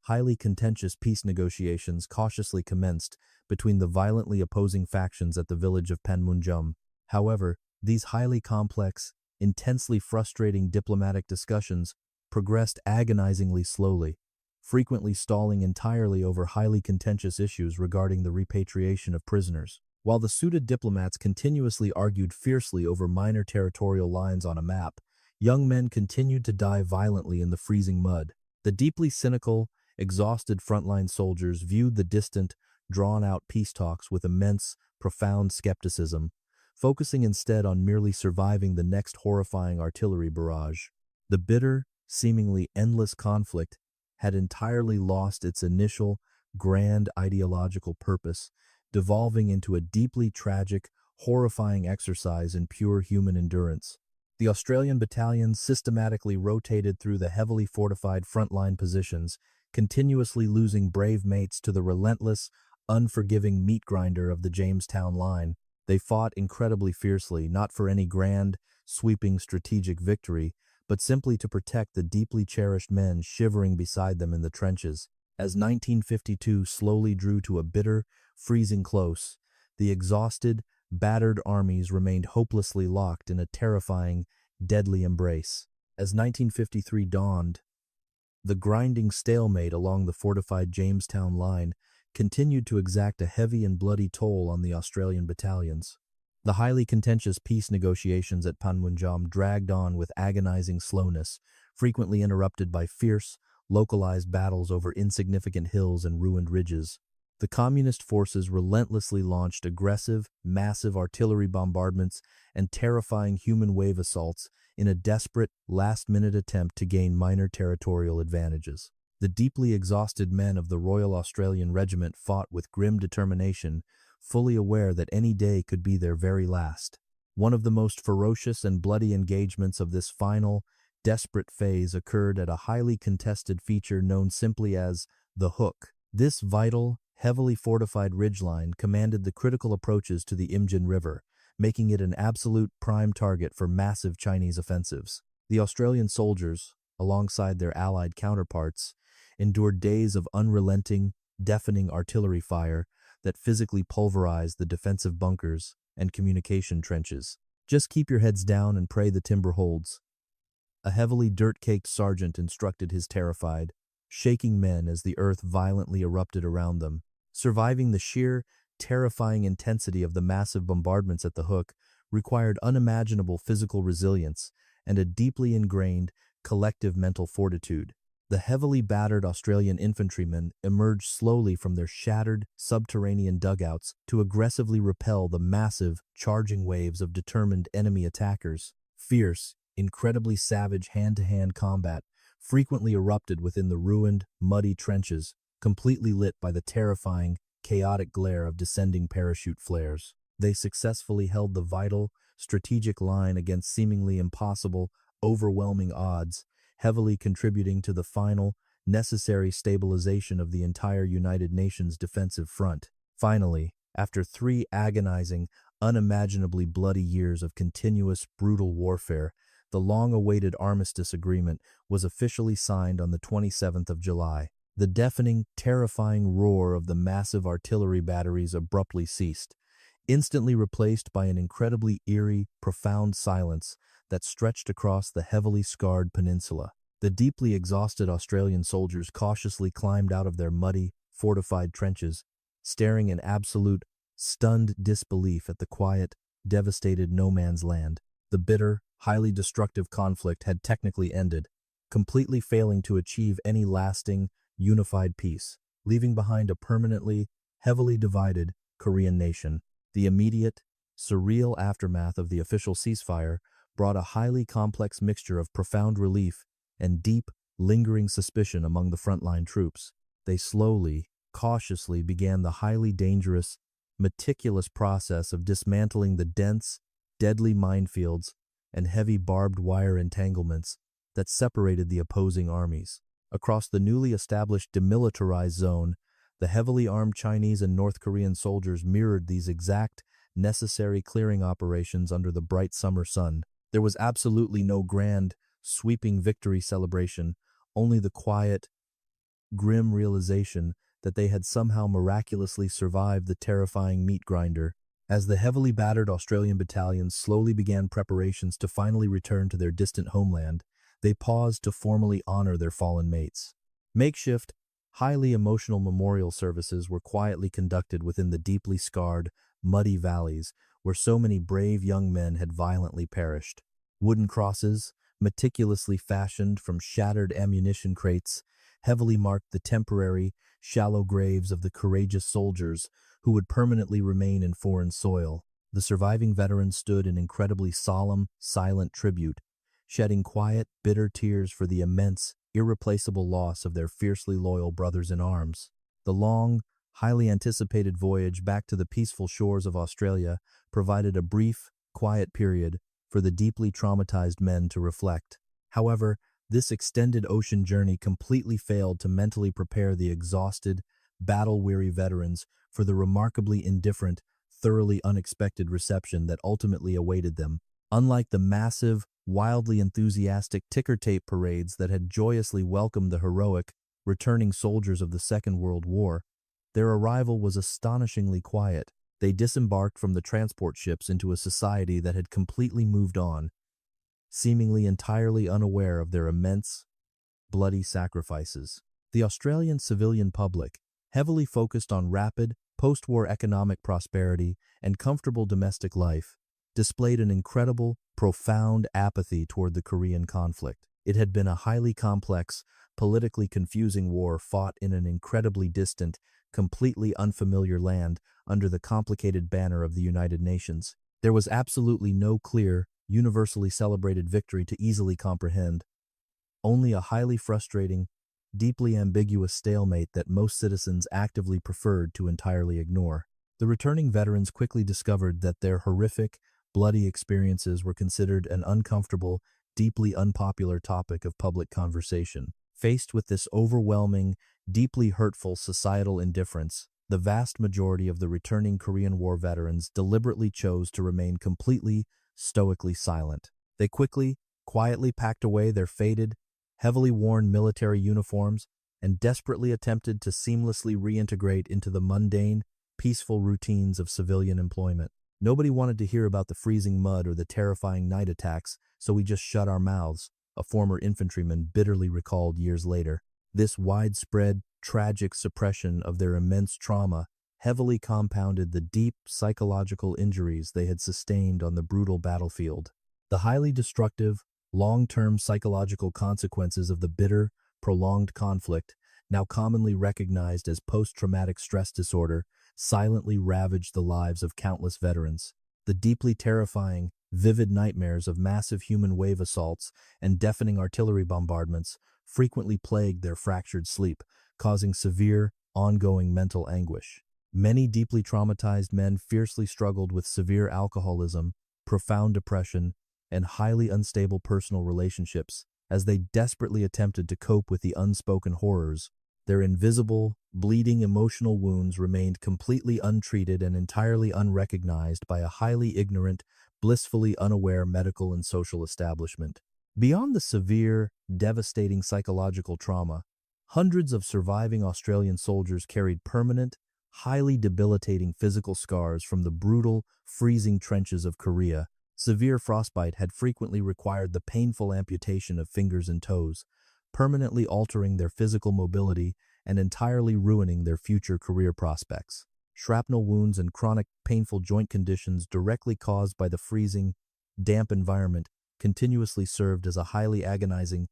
highly contentious peace negotiations cautiously commenced between the violently opposing factions at the village of Panmunjom. However, these highly complex, intensely frustrating diplomatic discussions progressed agonizingly slowly, frequently stalling entirely over highly contentious issues regarding the repatriation of prisoners. While the suited diplomats continuously argued fiercely over minor territorial lines on a map, young men continued to die violently in the freezing mud. The deeply cynical, exhausted frontline soldiers viewed the distant, drawn-out peace talks with immense, profound skepticism, focusing instead on merely surviving the next horrifying artillery barrage. The bitter, seemingly endless conflict had entirely lost its initial, grand ideological purpose, devolving into a deeply tragic, horrifying exercise in pure human endurance. The Australian battalions systematically rotated through the heavily fortified frontline positions, continuously losing brave mates to the relentless, unforgiving meat grinder of the Jamestown line. They fought incredibly fiercely, not for any grand, sweeping strategic victory, but simply to protect the deeply cherished men shivering beside them in the trenches. As 1952 slowly drew to a bitter, freezing close, the exhausted, battered armies remained hopelessly locked in a terrifying, deadly embrace. As 1953 dawned, the grinding stalemate along the fortified Jamestown line continued to exact a heavy and bloody toll on the Australian battalions. The highly contentious peace negotiations at Panmunjom dragged on with agonizing slowness, frequently interrupted by fierce, localized battles over insignificant hills and ruined ridges. The communist forces relentlessly launched aggressive, massive artillery bombardments and terrifying human wave assaults in a desperate, last-minute attempt to gain minor territorial advantages. The deeply exhausted men of the Royal Australian Regiment fought with grim determination, fully aware that any day could be their very last. One of the most ferocious and bloody engagements of this final, desperate phase occurred at a highly contested feature known simply as the Hook. This vital, heavily fortified ridgeline commanded the critical approaches to the Imjin River, making it an absolute prime target for massive Chinese offensives. The Australian soldiers, alongside their allied counterparts, endured days of unrelenting, deafening artillery fire that physically pulverized the defensive bunkers and communication trenches. "Just keep your heads down and pray the timber holds," a heavily dirt-caked sergeant instructed his terrified, shaking men as the earth violently erupted around them. Surviving the sheer, terrifying intensity of the massive bombardments at the Hook required unimaginable physical resilience and a deeply ingrained, collective mental fortitude. The heavily battered Australian infantrymen emerged slowly from their shattered, subterranean dugouts to aggressively repel the massive, charging waves of determined enemy attackers. Fierce, incredibly savage hand-to-hand combat frequently erupted within the ruined, muddy trenches, completely lit by the terrifying, chaotic glare of descending parachute flares. They successfully held the vital, strategic line against seemingly impossible, overwhelming odds, heavily contributing to the final, necessary stabilization of the entire United Nations defensive front. Finally, after 3 agonizing, unimaginably bloody years of continuous, brutal warfare, the long-awaited armistice agreement was officially signed on the 27th of July. The deafening, terrifying roar of the massive artillery batteries abruptly ceased, instantly replaced by an incredibly eerie, profound silence that stretched across the heavily scarred peninsula. The deeply exhausted Australian soldiers cautiously climbed out of their muddy, fortified trenches, staring in absolute, stunned disbelief at the quiet, devastated no-man's land. The bitter, highly destructive conflict had technically ended, completely failing to achieve any lasting, unified peace, leaving behind a permanently, heavily divided Korean nation. The immediate, surreal aftermath of the official ceasefire brought a highly complex mixture of profound relief and deep, lingering suspicion among the frontline troops. They slowly, cautiously began the highly dangerous, meticulous process of dismantling the dense, deadly minefields and heavy barbed wire entanglements that separated the opposing armies. Across the newly established demilitarized zone, the heavily armed Chinese and North Korean soldiers mirrored these exact, necessary clearing operations under the bright summer sun. There was absolutely no grand, sweeping victory celebration, only the quiet, grim realization that they had somehow miraculously survived the terrifying meat grinder. As the heavily battered Australian battalions slowly began preparations to finally return to their distant homeland, they paused to formally honor their fallen mates. Makeshift, highly emotional memorial services were quietly conducted within the deeply scarred, muddy valleys where so many brave young men had violently perished. Wooden crosses, meticulously fashioned from shattered ammunition crates, heavily marked the temporary, shallow graves of the courageous soldiers who would permanently remain in foreign soil. The surviving veterans stood in incredibly solemn, silent tribute, shedding quiet, bitter tears for the immense, irreplaceable loss of their fiercely loyal brothers in arms. The long, highly anticipated voyage back to the peaceful shores of Australia provided a brief, quiet period for the deeply traumatized men to reflect. However, this extended ocean journey completely failed to mentally prepare the exhausted, battle-weary veterans for the remarkably indifferent, thoroughly unexpected reception that ultimately awaited them. Unlike the massive, wildly enthusiastic ticker tape parades that had joyously welcomed the heroic, returning soldiers of the Second World War, their arrival was astonishingly quiet. They disembarked from the transport ships into a society that had completely moved on, seemingly entirely unaware of their immense, bloody sacrifices. The Australian civilian public, heavily focused on rapid, post-war economic prosperity and comfortable domestic life, displayed an incredible, profound apathy toward the Korean conflict. It had been a highly complex, politically confusing war fought in an incredibly distant, completely unfamiliar land under the complicated banner of the United Nations. There was absolutely no clear, universally celebrated victory to easily comprehend, only a highly frustrating, deeply ambiguous stalemate that most citizens actively preferred to entirely ignore. The returning veterans quickly discovered that their horrific, bloody experiences were considered an uncomfortable, deeply unpopular topic of public conversation. Faced with this overwhelming, deeply hurtful societal indifference, the vast majority of the returning Korean War veterans deliberately chose to remain completely, stoically silent. They quietly packed away their faded, heavily worn military uniforms and desperately attempted to seamlessly reintegrate into the mundane, peaceful routines of civilian employment. Nobody wanted to hear about the freezing mud or the terrifying night attacks, so we just shut our mouths, a former infantryman bitterly recalled years later. This widespread, tragic suppression of their immense trauma heavily compounded the deep psychological injuries they had sustained on the brutal battlefield. The highly destructive, long-term psychological consequences of the bitter, prolonged conflict, now commonly recognized as post-traumatic stress disorder, silently ravaged the lives of countless veterans. The deeply terrifying, vivid nightmares of massive human wave assaults and deafening artillery bombardments frequently plagued their fractured sleep, causing severe, ongoing mental anguish. Many deeply traumatized men fiercely struggled with severe alcoholism, profound depression, and highly unstable personal relationships as they desperately attempted to cope with the unspoken horrors. Their invisible, bleeding emotional wounds remained completely untreated and entirely unrecognized by a highly ignorant, blissfully unaware medical and social establishment. Beyond the severe, devastating psychological trauma, hundreds of surviving Australian soldiers carried permanent, highly debilitating physical scars from the brutal, freezing trenches of Korea. Severe frostbite had frequently required the painful amputation of fingers and toes, permanently altering their physical mobility and entirely ruining their future career prospects. Shrapnel wounds and chronic, painful joint conditions directly caused by the freezing, damp environment continuously served as a highly agonizing,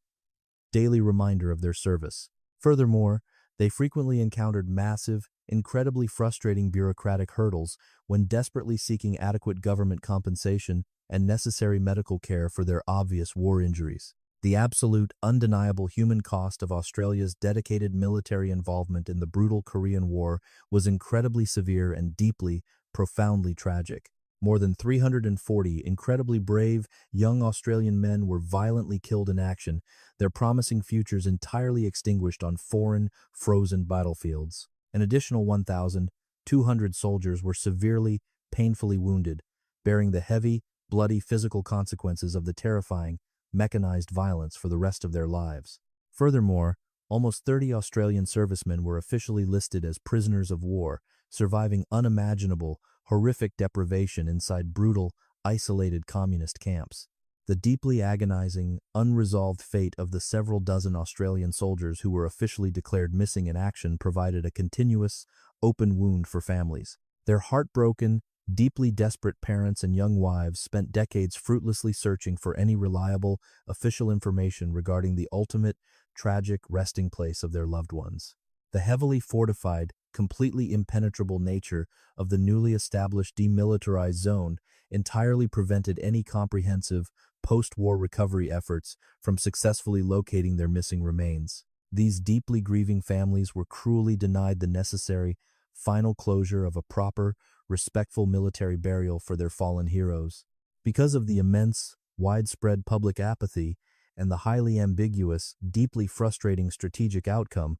daily reminder of their service. Furthermore, they frequently encountered massive, incredibly frustrating bureaucratic hurdles when desperately seeking adequate government compensation and necessary medical care for their obvious war injuries. The absolute, undeniable human cost of Australia's dedicated military involvement in the brutal Korean War was incredibly severe and deeply, profoundly tragic. More than 340 incredibly brave, young Australian men were violently killed in action, their promising futures entirely extinguished on foreign, frozen battlefields. An additional 1,200 soldiers were severely, painfully wounded, bearing the heavy, bloody physical consequences of the terrifying, mechanized violence for the rest of their lives. Furthermore, almost 30 Australian servicemen were officially listed as prisoners of war, surviving unimaginable, horrific deprivation inside brutal, isolated communist camps. The deeply agonizing, unresolved fate of the several dozen Australian soldiers who were officially declared missing in action provided a continuous, open wound for families. Their heartbroken, deeply desperate parents and young wives spent decades fruitlessly searching for any reliable, official information regarding the ultimate, tragic resting place of their loved ones. The heavily fortified, completely impenetrable nature of the newly established demilitarized zone entirely prevented any comprehensive, post-war recovery efforts from successfully locating their missing remains. These deeply grieving families were cruelly denied the necessary, final closure of a proper, respectful military burial for their fallen heroes. Because of the immense, widespread public apathy and the highly ambiguous, deeply frustrating strategic outcome,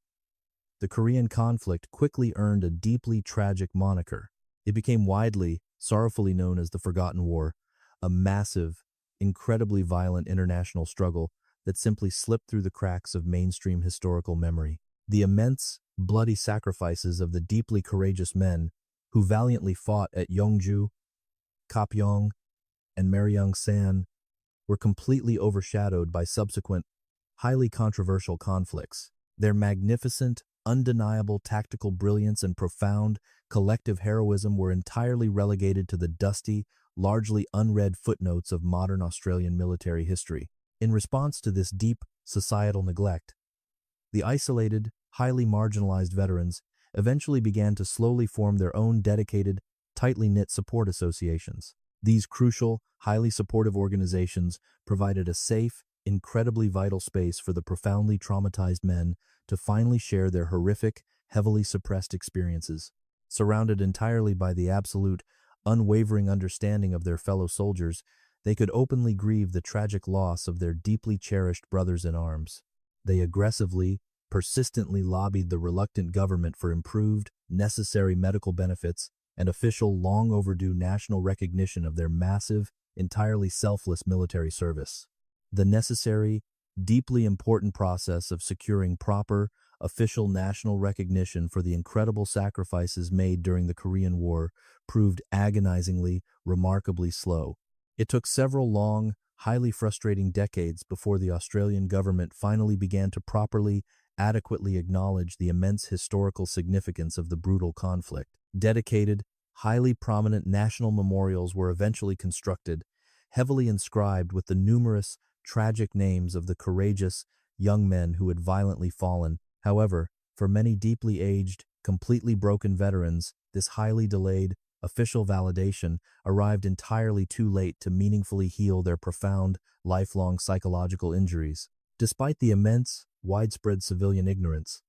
the Korean conflict quickly earned a deeply tragic moniker. It became widely, sorrowfully known as the Forgotten War, a massive, incredibly violent international struggle that simply slipped through the cracks of mainstream historical memory. The immense, bloody sacrifices of the deeply courageous men who valiantly fought at Yeongju, Kapyong, and Maryang-san were completely overshadowed by subsequent, highly controversial conflicts. Their magnificent, undeniable tactical brilliance and profound, collective heroism were entirely relegated to the dusty, largely unread footnotes of modern Australian military history. In response to this deep societal neglect, the isolated, highly marginalized veterans eventually began to slowly form their own dedicated, tightly knit support associations. These crucial, highly supportive organizations provided a safe, incredibly vital space for the profoundly traumatized men to finally share their horrific, heavily suppressed experiences. Surrounded entirely by the absolute, unwavering understanding of their fellow soldiers, they could openly grieve the tragic loss of their deeply cherished brothers in arms. They aggressively, persistently lobbied the reluctant government for improved, necessary medical benefits and official, long overdue national recognition of their massive, entirely selfless military service. The necessary, deeply important process of securing proper, official national recognition for the incredible sacrifices made during the Korean War proved agonizingly, remarkably slow. It took several long, highly frustrating decades before the Australian government finally began to properly, adequately acknowledge the immense historical significance of the brutal conflict. Dedicated, highly prominent national memorials were eventually constructed, heavily inscribed with the numerous, tragic names of the courageous, young men who had violently fallen. However, for many deeply aged, completely broken veterans, this highly delayed, official validation arrived entirely too late to meaningfully heal their profound, lifelong psychological injuries. Despite the immense, widespread civilian ignorance,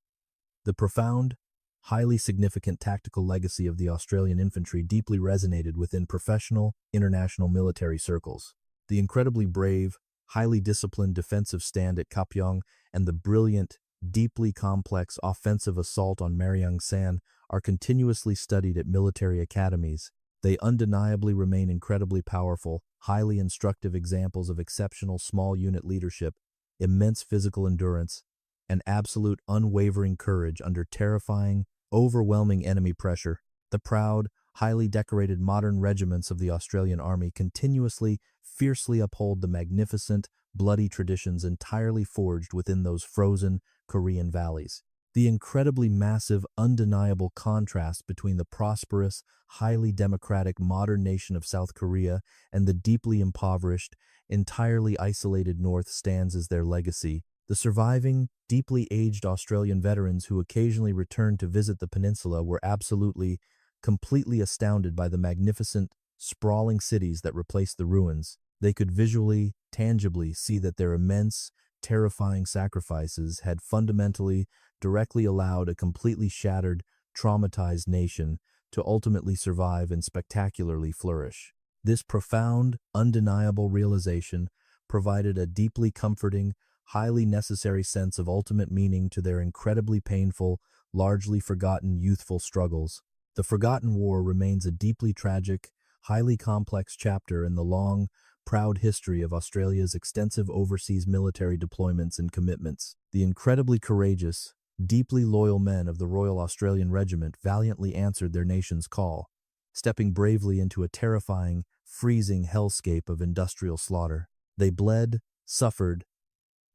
the profound, highly significant tactical legacy of the Australian infantry deeply resonated within professional, international military circles. The incredibly brave, highly disciplined defensive stand at Kapyong and the brilliant, deeply complex offensive assault on Maryang-san are continuously studied at military academies. They undeniably remain incredibly powerful, highly instructive examples of exceptional small unit leadership, immense physical endurance, and absolute unwavering courage under terrifying, overwhelming enemy pressure. The proud, highly decorated modern regiments of the Australian Army continuously, fiercely uphold the magnificent, bloody traditions entirely forged within those frozen Korean valleys. The incredibly massive, undeniable contrast between the prosperous, highly democratic modern nation of South Korea and the deeply impoverished, entirely isolated North stands as their legacy. The surviving, deeply aged Australian veterans who occasionally returned to visit the peninsula were absolutely, completely astounded by the magnificent, sprawling cities that replaced the ruins. They could visually, tangibly see that their immense, terrifying sacrifices had fundamentally, directly allowed a completely shattered, traumatized nation to ultimately survive and spectacularly flourish. This profound, undeniable realization provided a deeply comforting, highly necessary sense of ultimate meaning to their incredibly painful, largely forgotten youthful struggles. The Forgotten War remains a deeply tragic, highly complex chapter in the long, proud history of Australia's extensive overseas military deployments and commitments. The incredibly courageous, deeply loyal men of the Royal Australian Regiment valiantly answered their nation's call, stepping bravely into a terrifying, freezing hellscape of industrial slaughter. They bled, suffered,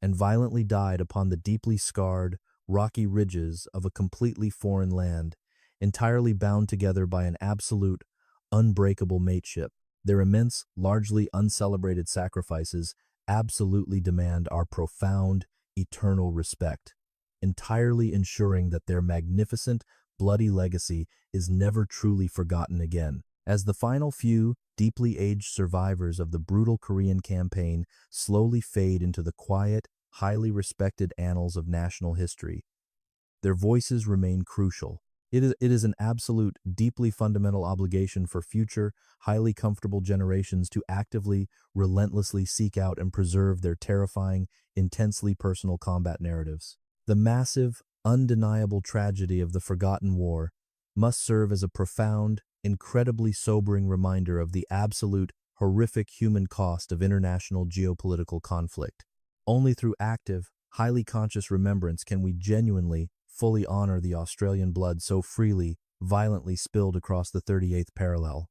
and violently died upon the deeply scarred, rocky ridges of a completely foreign land, entirely bound together by an absolute, unbreakable mateship. Their immense, largely uncelebrated sacrifices absolutely demand our profound, eternal respect, entirely ensuring that their magnificent, bloody legacy is never truly forgotten again. As the final few, deeply aged survivors of the brutal Korean campaign slowly fade into the quiet, highly respected annals of national history, their voices remain crucial. It is an absolute, deeply fundamental obligation for future, highly comfortable generations to actively, relentlessly seek out and preserve their terrifying, intensely personal combat narratives. The massive, undeniable tragedy of the forgotten war must serve as a profound, incredibly sobering reminder of the absolute, horrific human cost of international geopolitical conflict. Only through active, highly conscious remembrance can we genuinely, fully honor the Australian blood so freely, violently spilled across the 38th parallel.